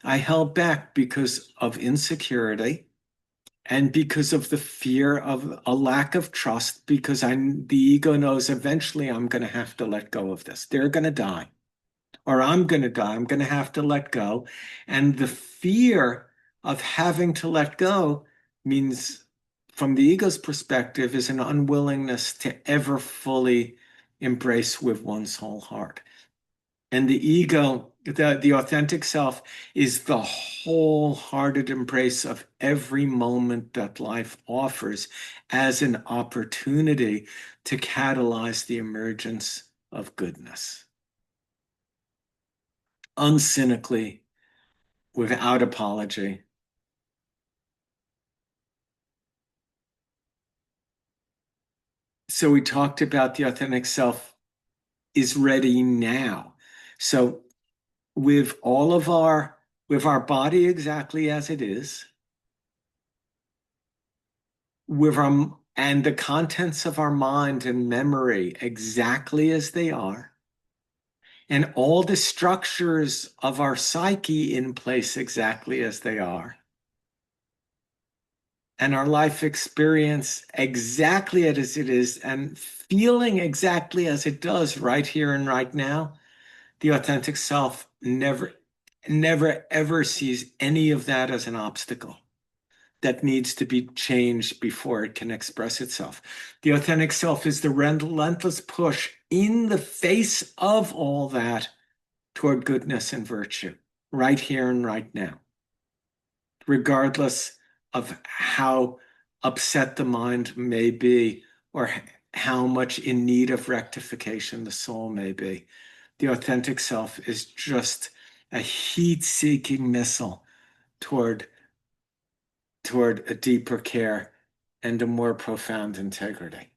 I held back because of insecurity and because of the fear of a lack of trust, because the ego knows eventually I'm going to have to let go of this. They're going to die, or I'm going to die. I'm going to have to let go. And the fear of having to let go means, from the ego's perspective, is an unwillingness to ever fully embrace with one's whole heart. And the ego, the authentic self, is the wholehearted embrace of every moment that life offers as an opportunity to catalyze the emergence of goodness. Uncynically, without apology. So we talked about the authentic self is ready now. So with all of our with our body exactly as it is, with our and the contents of our mind and memory exactly as they are, and all the structures of our psyche in place exactly as they are, and our life experience exactly as it is, and feeling exactly as it does right here and right now, the authentic self never, ever sees any of that as an obstacle that needs to be changed before it can express itself. The authentic self is the relentless push in the face of all that toward goodness and virtue, right here and right now, regardless of how upset the mind may be or how much in need of rectification the soul may be. The authentic self is just a heat-seeking missile toward a deeper care and a more profound integrity.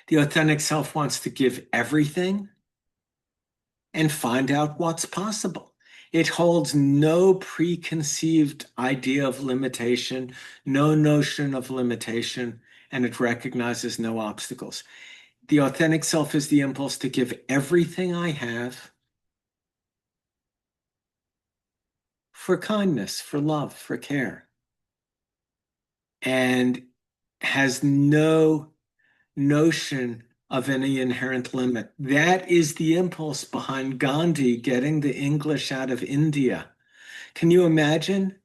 The authentic self wants to give everything and find out what's possible. It holds no preconceived idea of limitation, no notion of limitation, and it recognizes no obstacles. The authentic self is the impulse to give everything I have for kindness, for love, for care, and has no notion of any inherent limit. That is the impulse behind Gandhi getting the English out of India. Can you imagine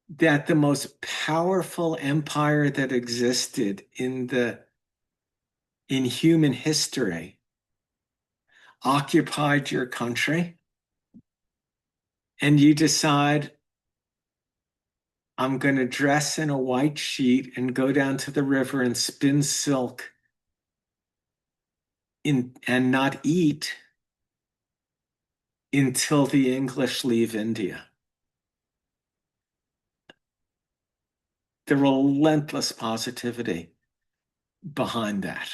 that the most powerful empire that existed in human history occupied your country, and you decide, I'm going to dress in a white sheet and go down to the river and spin silk and not eat until the English leave India. The relentless positivity behind that.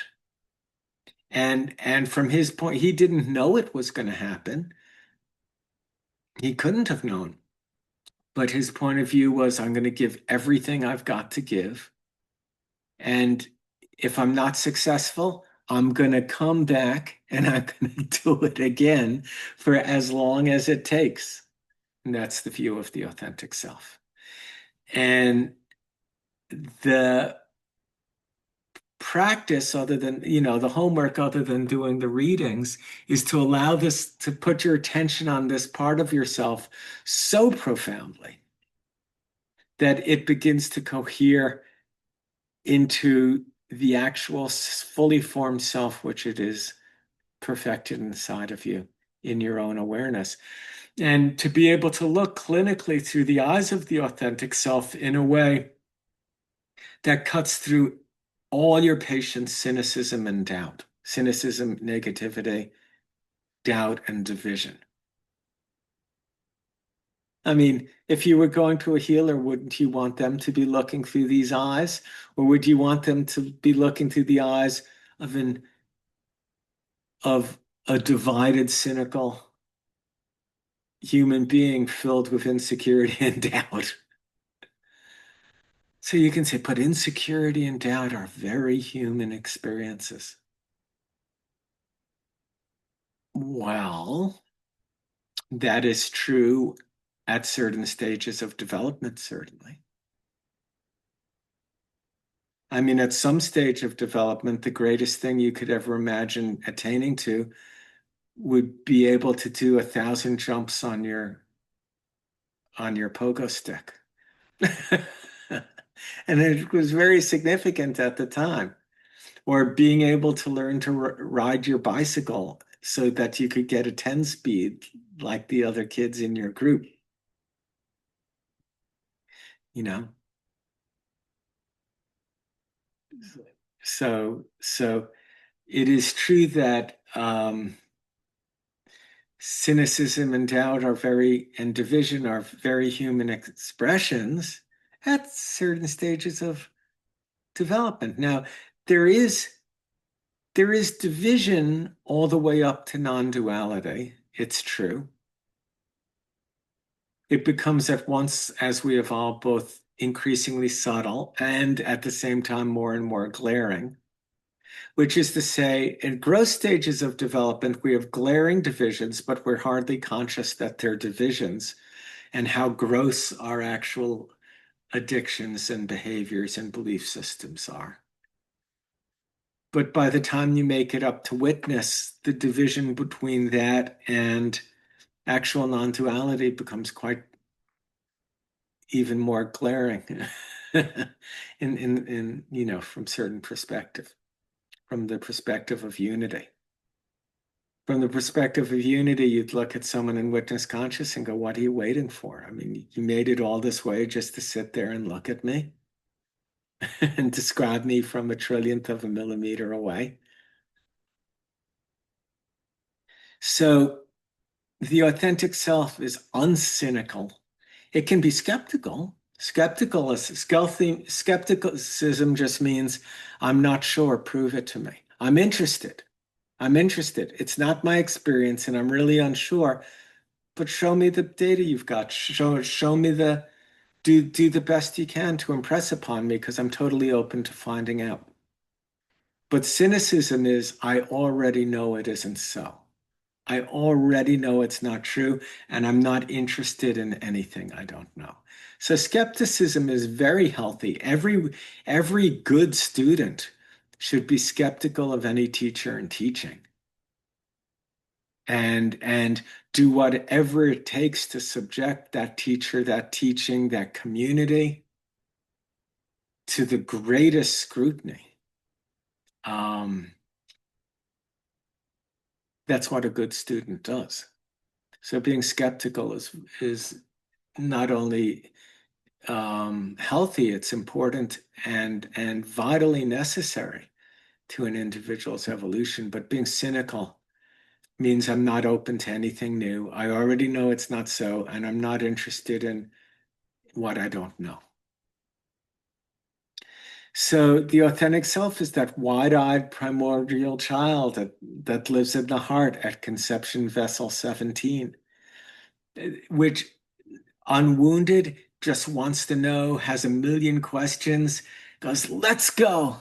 And from his point, he didn't know it was going to happen. He couldn't have known. But his point of view was, I'm going to give everything I've got to give. And if I'm not successful, I'm going to come back and I'm going to do it again for as long as it takes. And that's the view of the authentic self. And the practice, other than, the homework, other than doing the readings, is to allow this to put your attention on this part of yourself so profoundly that it begins to cohere into the actual fully formed self, which it is perfected inside of you in your own awareness. And to be able to look clinically through the eyes of the authentic self in a way that cuts through all your patient's cynicism and doubt, cynicism, negativity, doubt, and division. I mean, if you were going to a healer, wouldn't you want them to be looking through these eyes? Or would you want them to be looking through the eyes of a divided, cynical human being filled with insecurity and doubt? So you can say, but insecurity and doubt are very human experiences. Well, that is true at certain stages of development, certainly. I mean, at some stage of development, the greatest thing you could ever imagine attaining to would be able to do 1,000 jumps on your pogo stick. And it was very significant at the time. Or being able to learn to ride your bicycle so that you could get a 10 speed like the other kids in your group, you know? So it is true that Cynicism and doubt and division are very human expressions at certain stages of development. Now, there is there is division all the way up to non-duality. It's true. It becomes at once, as we evolve, both increasingly subtle and at the same time more and more glaring, which is to say, in growth stages of development, we have glaring divisions, but we're hardly conscious that they're divisions and how gross our actual addictions and behaviors and belief systems are. But by the time you make it up to witness, the division between that and actual non-duality becomes quite even more glaring in from certain perspective, from the perspective of unity. From the perspective of unity, you'd look at someone in witness conscious and go, what are you waiting for? I mean, you made it all this way just to sit there and look at me and describe me from a trillionth of a millimeter away. So the authentic self is uncynical. It can be skeptical. Skepticism just means I'm not sure, prove it to me. I'm interested. I'm interested. It's not my experience and I'm really unsure, but show me the data you've got. Show me do the best you can to impress upon me because I'm totally open to finding out. But cynicism is I already know it isn't so. I already know it's not true, and I'm not interested in anything I don't know. So skepticism is very healthy. Every good student should be skeptical of any teacher and teaching, and do whatever it takes to subject that teacher, that teaching, that community to the greatest scrutiny. That's what a good student does. So being skeptical is not only healthy, it's important and vitally necessary to an individual's evolution. But being cynical means I'm not open to anything new. I already know it's not so, and I'm not interested in what I don't know. So the authentic self is that wide-eyed primordial child that lives in the heart at conception vessel 17, which unwounded, just wants to know, has a million questions, goes, let's go,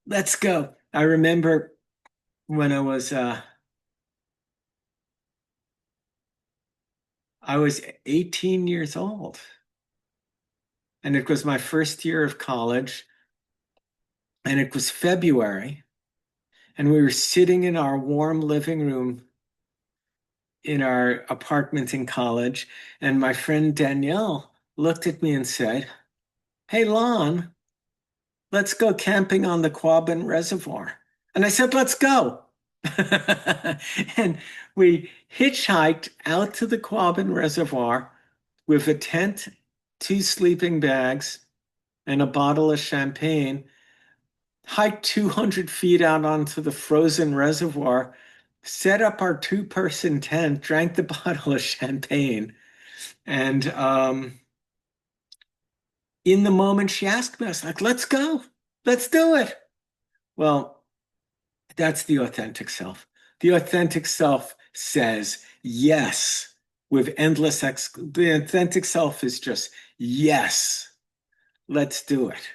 let's go. I remember when I was 18 years old, and it was my first year of college, and it was February, and we were sitting in our warm living room in our apartment in college, and my friend Danielle looked at me and said, hey, Lon, let's go camping on the Quabbin Reservoir. And I said, let's go. And we hitchhiked out to the Quabbin Reservoir with a tent, two sleeping bags, and a bottle of champagne, hiked 200 feet out onto the frozen reservoir, set up our two-person tent, drank the bottle of champagne, and in the moment she asked me, I was like, let's go, let's do it. Well, that's the authentic self. The authentic self says yes with endless the authentic self is just yes, let's do it.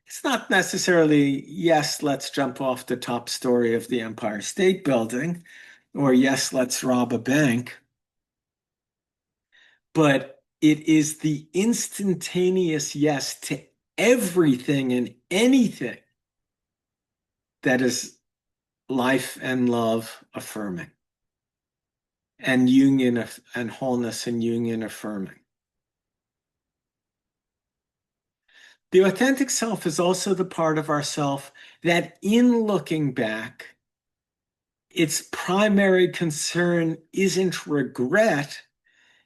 It's not necessarily yes, let's jump off the top story of the Empire State Building, or yes, let's rob a bank. But it is the instantaneous yes to everything and anything that is life and love affirming, and union and wholeness and union affirming. The authentic self is also the part of ourself that, in looking back, its primary concern isn't regret.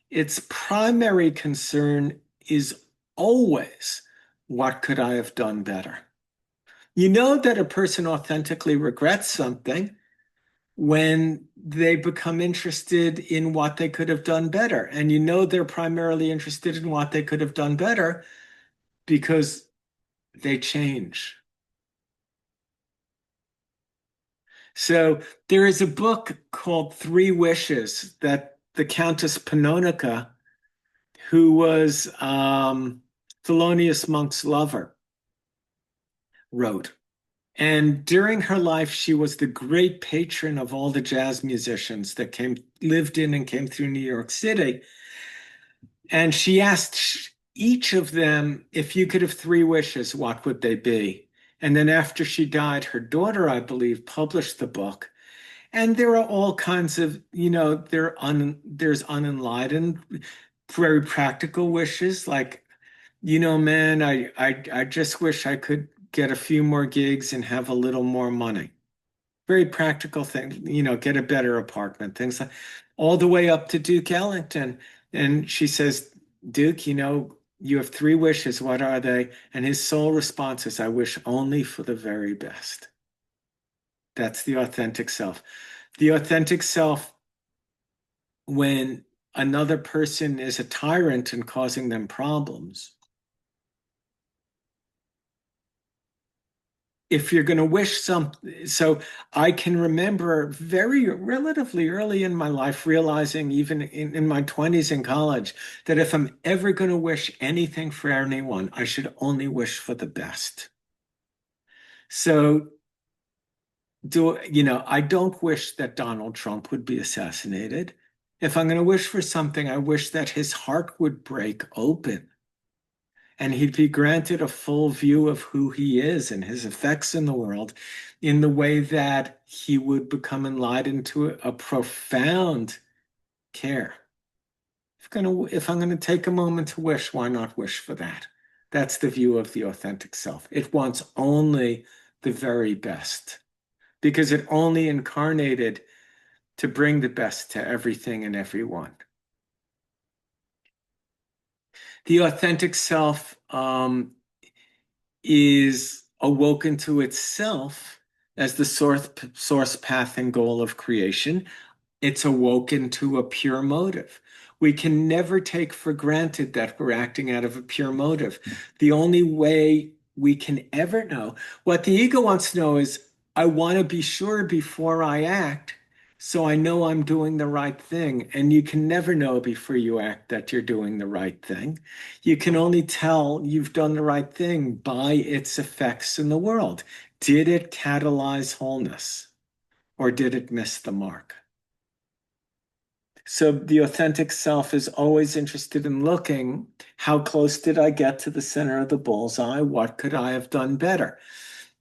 Its primary concern is always, what could I have done better? You know that a person authentically regrets something when they become interested in what they could have done better. And you know they're primarily interested in what they could have done better because they change. So there is a book called Three Wishes that the Countess Panonica, who was Thelonious Monk's lover, wrote. And during her life, she was the great patron of all the jazz musicians that lived in and came through New York City. And she asked each of them, if you could have three wishes, what would they be? And then after she died, her daughter, I believe, published the book. And there are all kinds of, there's unenlightened, very practical wishes, like, man, I just wish I could get a few more gigs and have a little more money. Very practical thing, get a better apartment, things like all the way up to Duke Ellington. And she says, Duke, you have three wishes. What are they? And his sole response is, I wish only for the very best. That's the authentic self. The authentic self, when another person is a tyrant and causing them problems, if you're going to wish something, so I can remember very relatively early in my life realizing, even in my 20s in college, that if I'm ever going to wish anything for anyone, I should only wish for the best. So I don't wish that Donald Trump would be assassinated. If I'm going to wish for something, I wish that his heart would break open and he'd be granted a full view of who he is and his effects in the world in the way that he would become enlightened to a profound care. If I'm going to take a moment to wish, why not wish for that? That's the view of the authentic self. It wants only the very best because it only incarnated to bring the best to everything and everyone. The authentic self is awoken to itself as the source path and goal of creation. It's awoken to a pure motive. We can never take for granted that we're acting out of a pure motive. The only way we can ever know, what the ego wants to know is, I want to be sure before I act, so I know I'm doing the right thing. And you can never know before you act that you're doing the right thing. You can only tell you've done the right thing by its effects in the world. Did it catalyze wholeness, or did it miss the mark? So the authentic self is always interested in looking, how close did I get to the center of the bullseye? What could I have done better?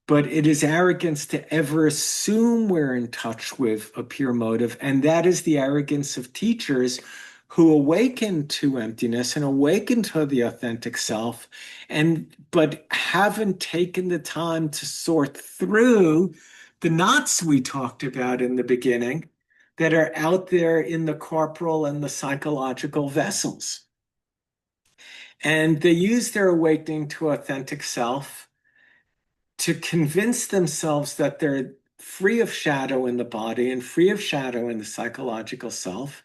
But it is arrogance to ever assume we're in touch with a pure motive. And that is the arrogance of teachers who awaken to emptiness and awaken to the authentic self, but haven't taken the time to sort through the knots we talked about in the beginning that are out there in the corporal and the psychological vessels. And they use their awakening to authentic self to convince themselves that they're free of shadow in the body and free of shadow in the psychological self.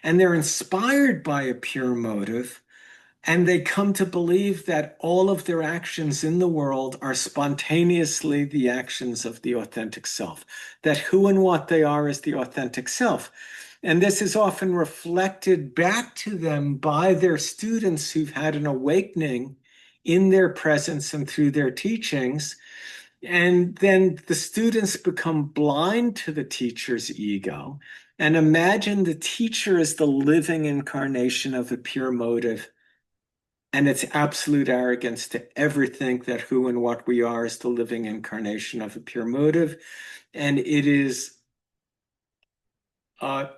And they're inspired by a pure motive. And they come to believe that all of their actions in the world are spontaneously the actions of the authentic self, that who and what they are is the authentic self. And this is often reflected back to them by their students who've had an awakening in their presence and through their teachings. And then the students become blind to the teacher's ego and imagine the teacher as the living incarnation of a pure motive. And it's absolute arrogance to ever think that who and what we are is the living incarnation of a pure motive. And it is a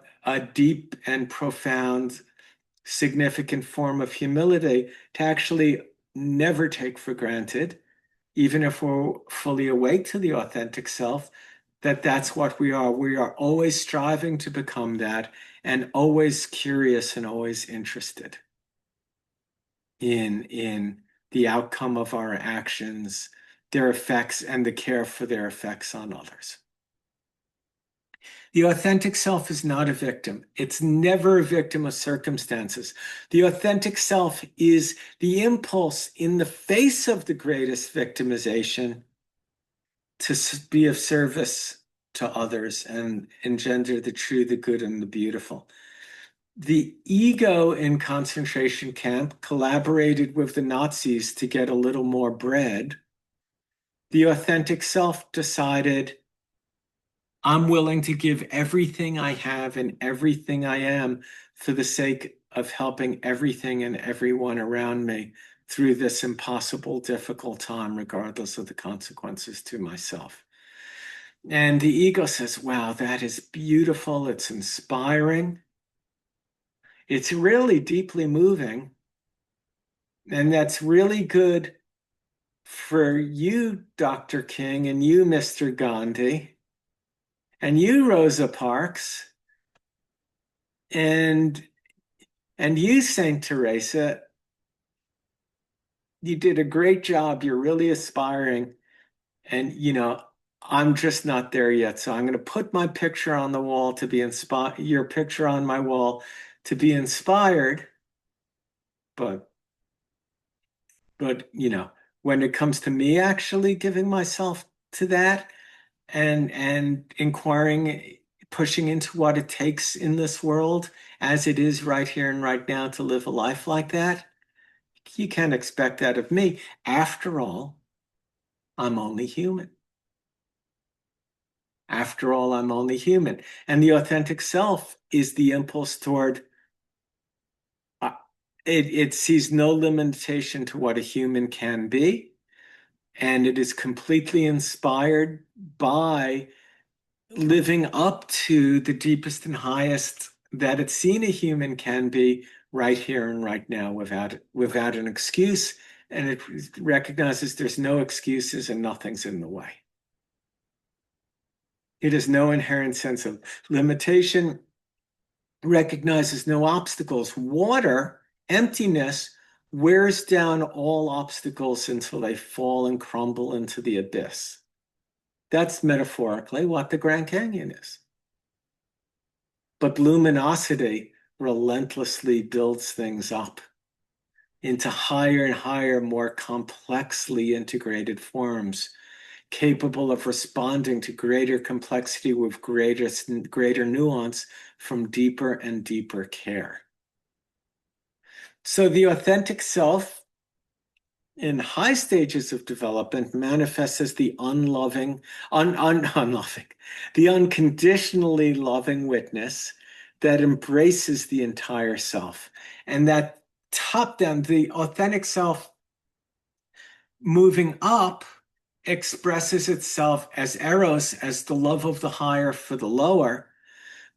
deep and profound, significant form of humility to actually never take for granted, even if we're fully awake to the authentic self, that that's what we are. We are always striving to become that and always curious and always interested in the outcome of our actions, their effects, and the care for their effects on others. The authentic self is not a victim. It's never a victim of circumstances. The authentic self is the impulse in the face of the greatest victimization to be of service to others and engender the true, the good, and the beautiful. The ego in concentration camp collaborated with the Nazis to get a little more bread. The authentic self decided, I'm willing to give everything I have and everything I am for the sake of helping everything and everyone around me through this impossible, difficult time, regardless of the consequences to myself. And the ego says, wow, that is beautiful. It's inspiring. It's really deeply moving. And that's really good for you, Dr. King, and you, Mr. Gandhi, and you, Rosa Parks, and you, Saint Teresa. You did a great job. You're really aspiring. And, I'm just not there yet. So I'm going to put my picture on the wall to be inspired, your picture on my wall to be inspired. But, when it comes to me actually giving myself to that and inquiring, pushing into what it takes in this world as it is right here and right now to live a life like that, you can't expect that of me. After all, I'm only human. After all, I'm only human. And the authentic self is the impulse toward, uh, it sees no limitation to what a human can be. And it is completely inspired by living up to the deepest and highest that it's seen a human can be right here and right now without an excuse. And it recognizes there's no excuses and nothing's in the way. It has no inherent sense of limitation, recognizes no obstacles. Water, emptiness, wears down all obstacles until they fall and crumble into the abyss. That's metaphorically what the Grand Canyon is. But luminosity relentlessly builds things up into higher and higher, more complexly integrated forms, capable of responding to greater complexity with greater nuance from deeper and deeper care. So the authentic self in high stages of development manifests as the unloving, the unconditionally loving witness that embraces the entire self. And that top down, the authentic self moving up expresses itself as eros, as the love of the higher for the lower.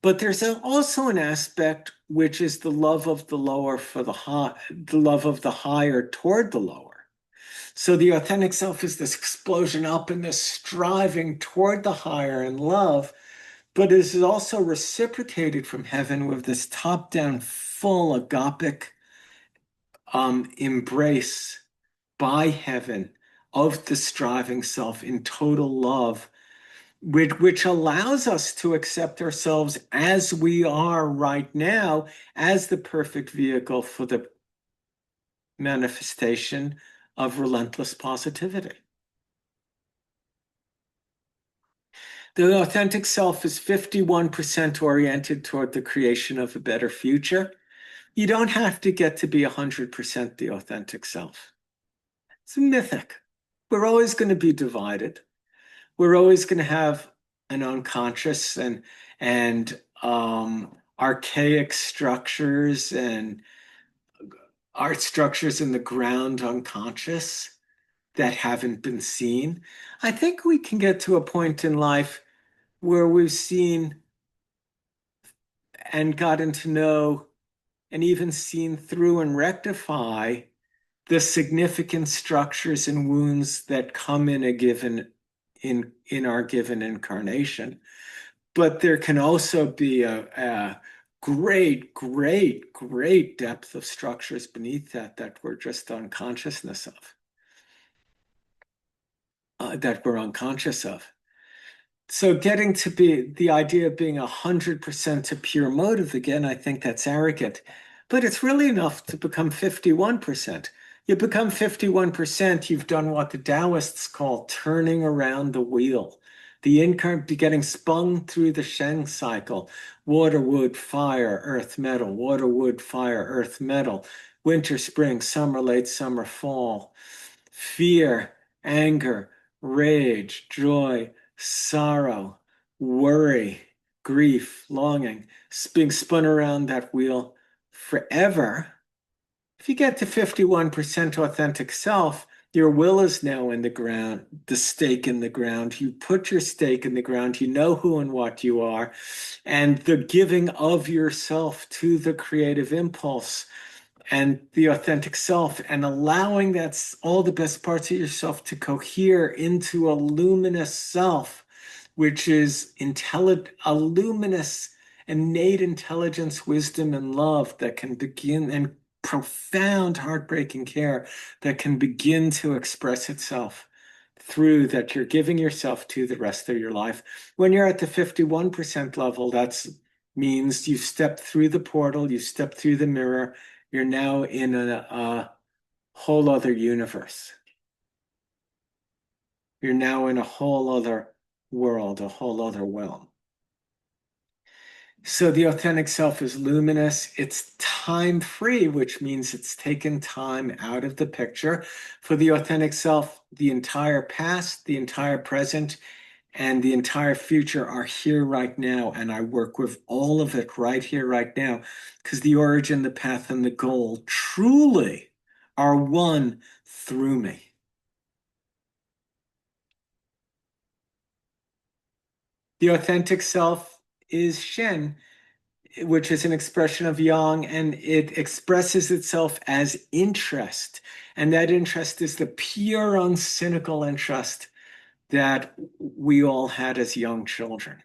But there's also an aspect which is the love of the lower for the high, the love of the higher toward the lower. So the authentic self is this explosion up and this striving toward the higher in love, but it is also reciprocated from heaven with this top-down, full agapic embrace by heaven of the striving self in total love, which allows us to accept ourselves as we are right now as the perfect vehicle for the manifestation of relentless positivity. The authentic self is 51% oriented toward the creation of a better future. You don't have to get to be 100% the authentic self. It's mythic. We're always going to be divided. We're always going to have an unconscious and archaic structures and art structures in the ground unconscious that haven't been seen. I think we can get to a point in life where we've seen and gotten to know and even seen through and rectify the significant structures and wounds that come in our given incarnation. But there can also be a great, great, great depth of structures beneath that we're just unconsciousness of, that we're unconscious of. So getting to be the idea of being 100% a pure motive again, I think that's arrogant. But it's really enough to become 51%. You become 51%, you've done what the Taoists call turning around the wheel. The income getting spun through the Sheng cycle. Water, wood, fire, earth, metal. Water, wood, fire, earth, metal. Winter, spring, summer, late summer, fall. Fear, anger, rage, joy, sorrow, worry, grief, longing, being spun around that wheel forever. If you get to 51% authentic self, your will is now in the ground, the stake in the ground. You put your stake in the ground, you know who and what you are, and the giving of yourself to the creative impulse and the authentic self and allowing that's all the best parts of yourself to cohere into a luminous self, which is a luminous, innate intelligence, wisdom, and love that can begin and profound, heartbreaking care that can begin to express itself through that you're giving yourself to the rest of your life. When you're at the 51% level, that's means you've stepped through the portal, you've stepped through the mirror, you're now in a whole other universe. You're now in a whole other world, a whole other realm. So the authentic self is luminous. It's time free, which means it's taken time out of the picture. For the authentic self, the entire past, the entire present, and the entire future are here right now. And I work with all of it right here, right now, because the origin, the path, and the goal truly are one through me. The authentic self is Shen, which is an expression of yang, and it expresses itself as interest. And that interest is the pure, uncynical interest that we all had as young children.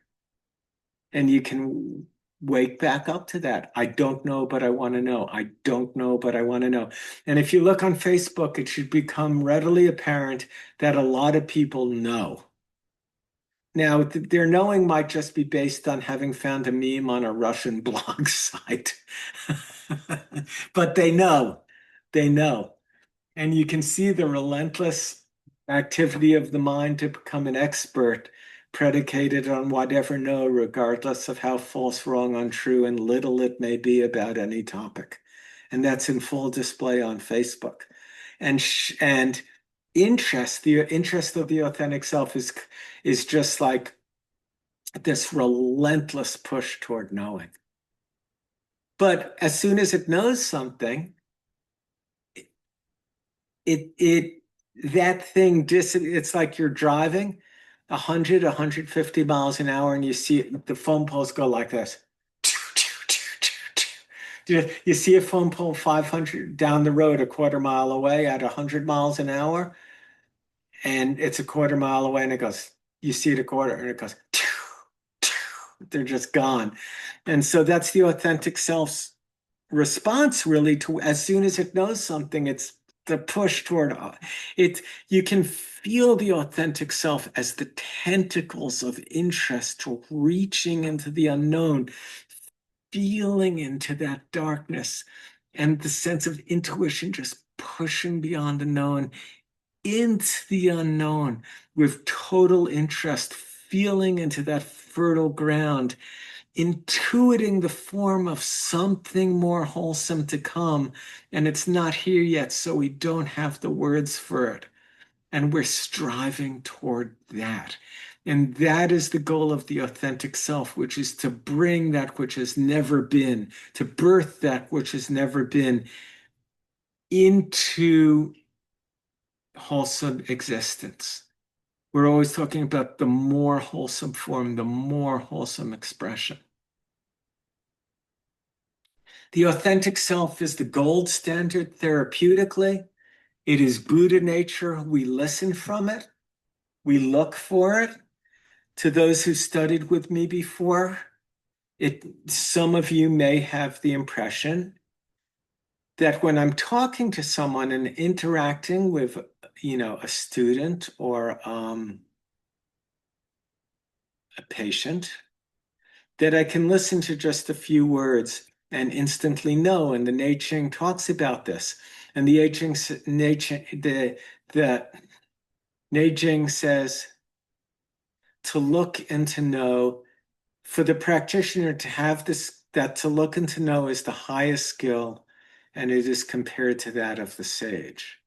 And you can wake back up to that. I don't know, but I want to know. I don't know, but I want to know. And if you look on Facebook, it should become readily apparent that a lot of people know. Now, their knowing might just be based on having found a meme on a Russian blog site. But they know. They know. And you can see the relentless activity of the mind to become an expert predicated on whatever know, regardless of how false, wrong, untrue, and little it may be about any topic. And that's in full display on Facebook. And interest, the interest of the authentic self is just like this relentless push toward knowing. But as soon as it knows something, it that thing it's like you're driving 100, 150 miles an hour and you see the phone poles go like this. You see a phone pole 500 down the road, a quarter mile away at 100 miles an hour, and it's a quarter mile away, and it goes, you see it a quarter, and it goes, they're just gone. And so that's the authentic self's response, really, to as soon as it knows something, it's the push toward it. You can feel the authentic self as the tentacles of interest reaching into the unknown, feeling into that darkness, and the sense of intuition just pushing beyond the known into the unknown with total interest, feeling into that fertile ground, intuiting the form of something more wholesome to come. And it's not here yet, so we don't have the words for it. And we're striving toward that. And that is the goal of the authentic self, which is to bring that which has never been, to birth that which has never been into wholesome existence. We're always talking about the more wholesome form, the more wholesome expression. The authentic self is the gold standard therapeutically. It is Buddha nature. We listen from it. We look for it. To those who studied with me before, some of you may have the impression that when I'm talking to someone and interacting with, a student or a patient that I can listen to just a few words and instantly know. And the I Ching talks about this. And the I Ching says to look and to know, for the practitioner to have this, that to look and to know is the highest skill, and it is compared to that of the sage.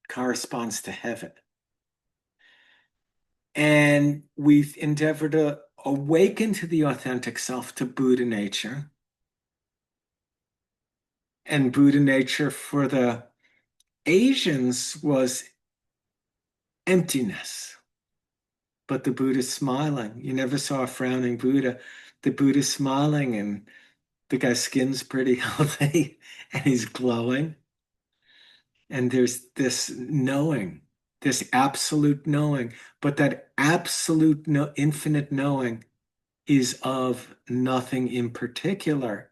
It corresponds to heaven. And we've endeavored to awaken to the authentic self, to Buddha nature. And Buddha nature for the Asians was emptiness. But the Buddha's smiling. You never saw a frowning Buddha. The Buddha's smiling, and the guy's skin's pretty healthy, and he's glowing. And there's this knowing, this absolute knowing. But that absolute, infinite knowing is of nothing in particular.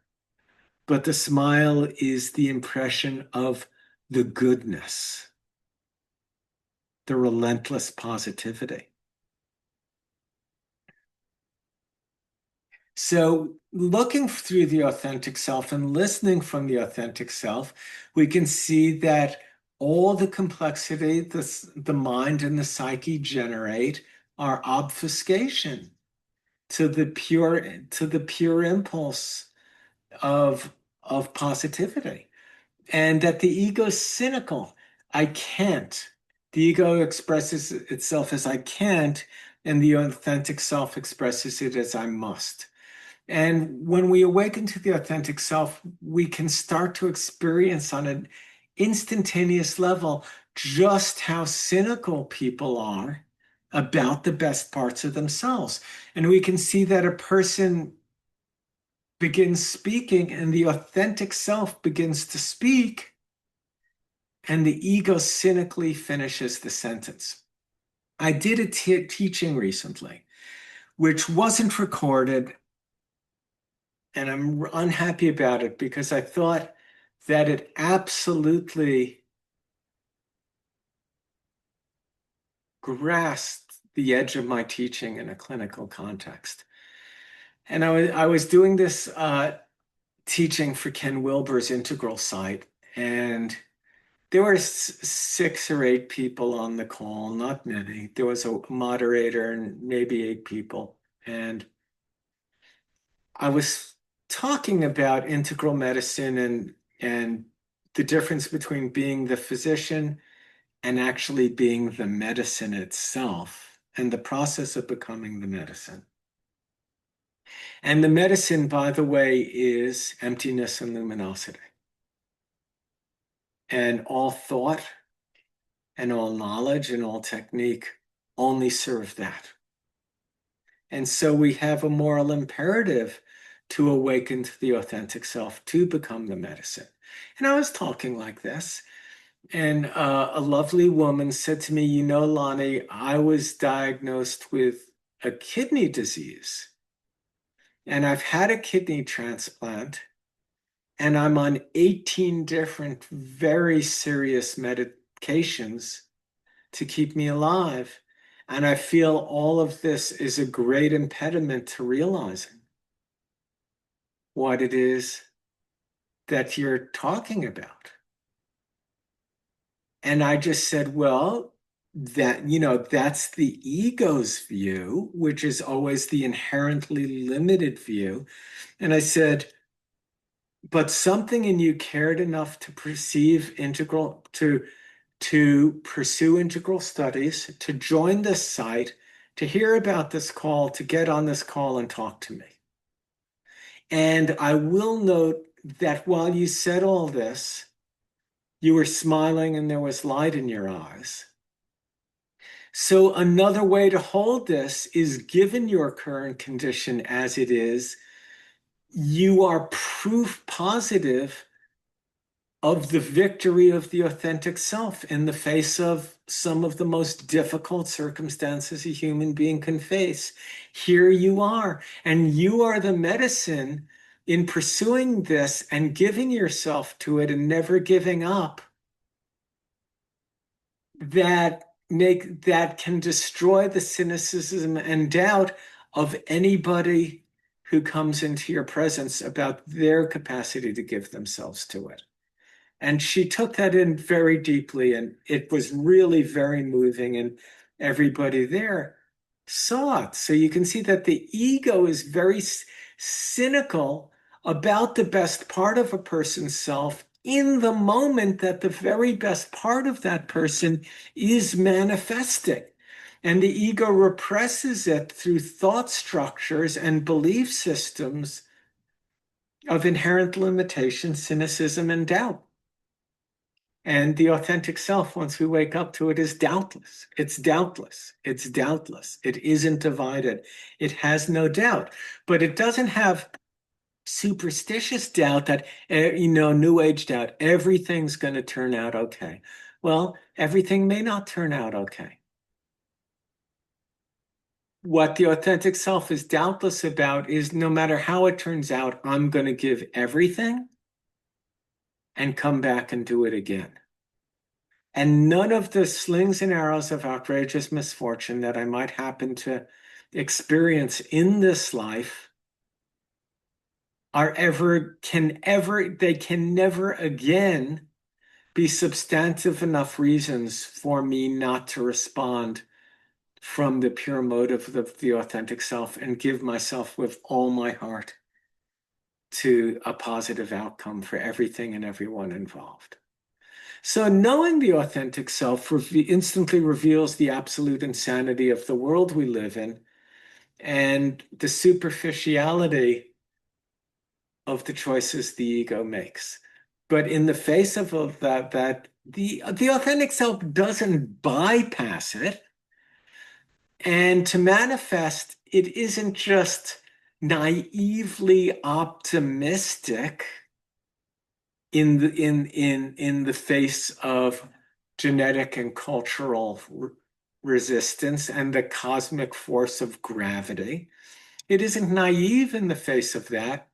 But the smile is the impression of the goodness, the relentless positivity. So, looking through the authentic self and listening from the authentic self, we can see that all the complexity the mind and the psyche generate are obfuscation to the pure impulse of positivity, and that the ego is cynical. I can't. The ego expresses itself as I can't, and the authentic self expresses it as I must. And when we awaken to the authentic self, we can start to experience on an instantaneous level just how cynical people are about the best parts of themselves. And we can see that a person begins speaking and the authentic self begins to speak, and the ego cynically finishes the sentence. I did a teaching recently, which wasn't recorded, and I'm unhappy about it because I thought that it absolutely grasped the edge of my teaching in a clinical context. And I was doing this teaching for Ken Wilber's integral site, and there were 6 or 8 people on the call, not many. There was a moderator and maybe 8 people. And I was talking about integral medicine and the difference between being the physician and actually being the medicine itself, and the process of becoming the medicine. And the medicine, by the way, is emptiness and luminosity. And all thought and all knowledge and all technique only serve that. And so we have a moral imperative to awaken to the authentic self, to become the medicine. And I was talking like this, and a lovely woman said to me, you know, Lonnie, I was diagnosed with a kidney disease, and I've had a kidney transplant, and I'm on 18 different very serious medications to keep me alive. And I feel all of this is a great impediment to realizing what it is that you're talking about. And I just said, well, that's the ego's view, which is always the inherently limited view. And I said, but something in you cared enough to pursue integral studies, to join this site, to hear about this call, to get on this call and talk to me. And I will note that while you said all this, you were smiling and there was light in your eyes. So another way to hold this is, given your current condition as it is, you are proof positive of the victory of the authentic self in the face of some of the most difficult circumstances a human being can face. Here you are, and you are the medicine in pursuing this and giving yourself to it and never giving up, that that can destroy the cynicism and doubt of anybody who comes into your presence about their capacity to give themselves to it. And she took that in very deeply, and it was really very moving, and everybody there saw it. So you can see that the ego is very cynical about the best part of a person's self in the moment that the very best part of that person is manifesting. And the ego represses it through thought structures and belief systems of inherent limitation, cynicism, and doubt. And the authentic self, once we wake up to it, is doubtless. It's doubtless. It's doubtless. It isn't divided. It has no doubt. But it doesn't have superstitious doubt that, New Age doubt, everything's going to turn out okay. Well, everything may not turn out okay. What the authentic self is doubtless about is no matter how it turns out, I'm going to give everything and come back and do it again. And none of the slings and arrows of outrageous misfortune that I might happen to experience in this life they can never again be substantive enough reasons for me not to respond from the pure motive of the authentic self and give myself with all my heart to a positive outcome for everything and everyone involved. So knowing the authentic self instantly reveals the absolute insanity of the world we live in and the superficiality of the choices the ego makes. But in the face of that, the authentic self doesn't bypass it. And to manifest, it isn't just naively optimistic in the face of genetic and cultural resistance and the cosmic force of gravity. It isn't naive in the face of that,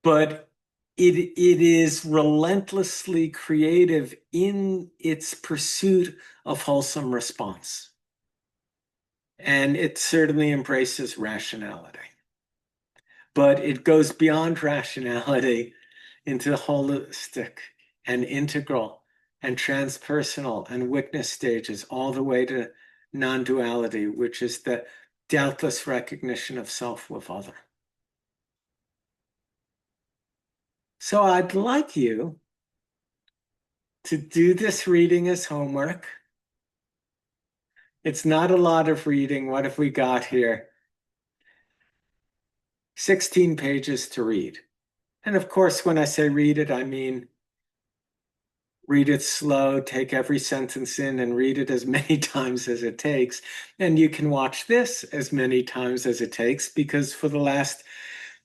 but it is relentlessly creative in its pursuit of wholesome response. And it certainly embraces rationality. But it goes beyond rationality into holistic and integral and transpersonal and witness stages, all the way to non-duality, which is the doubtless recognition of self with other. So I'd like you to do this reading as homework. It's not a lot of reading. What have we got here? 16 pages to read. And of course, when I say read it, I mean read it slow, take every sentence in and read it as many times as it takes. And you can watch this as many times as it takes, because for the last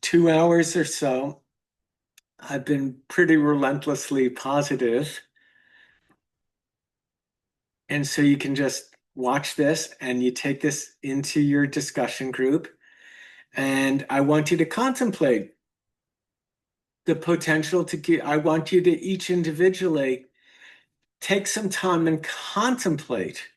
2 hours or so, I've been pretty relentlessly positive. And so you can just watch this and you take this into your discussion group. And I want you to contemplate the potential I want you to each individually take some time and contemplate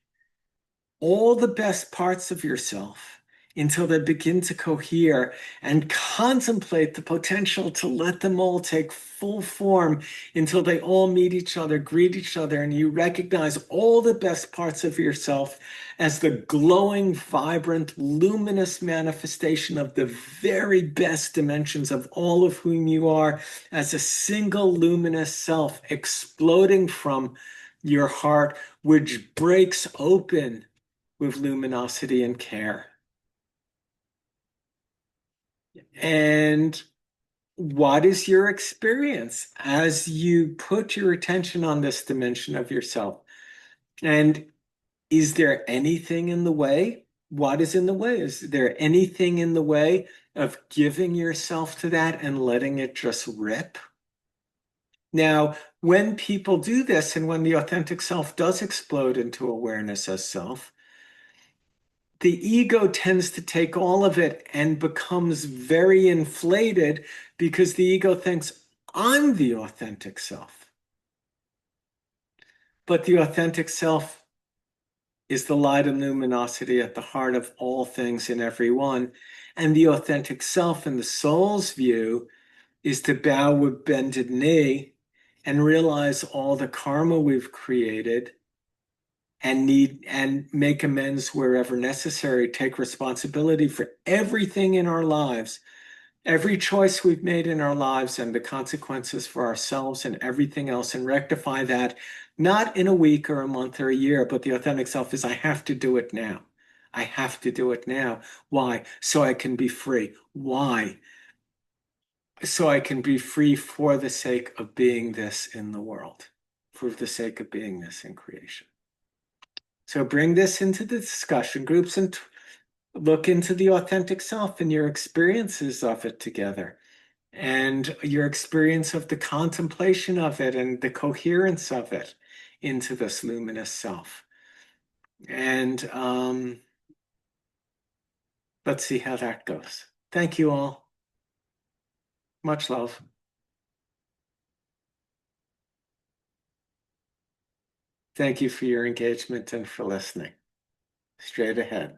all the best parts of yourself until they begin to cohere, and contemplate the potential to let them all take full form until they all meet each other, greet each other, and you recognize all the best parts of yourself as the glowing, vibrant, luminous manifestation of the very best dimensions of all of whom you are, as a single luminous self exploding from your heart, which breaks open with luminosity and care. And what is your experience as you put your attention on this dimension of yourself? And is there anything in the way? What is in the way? Is there anything in the way of giving yourself to that and letting it just rip? Now, when people do this, and when the authentic self does explode into awareness as self, the ego tends to take all of it and becomes very inflated, because the ego thinks, I'm the authentic self. But the authentic self is the light and luminosity at the heart of all things in everyone. And the authentic self in the soul's view is to bow with bended knee and realize all the karma we've created and need and make amends wherever necessary, take responsibility for everything in our lives, every choice we've made in our lives and the consequences for ourselves and everything else, and rectify that, not in a week or a month or a year, but the authentic self is, I have to do it now. I have to do it now. Why? So I can be free. Why? So I can be free for the sake of being this in the world, for the sake of being this in creation. So bring this into the discussion groups and look into the authentic self and your experiences of it together, and your experience of the contemplation of it and the coherence of it into this luminous self. And let's see how that goes. Thank you all. Much love. Thank you for your engagement and for listening. Straight ahead.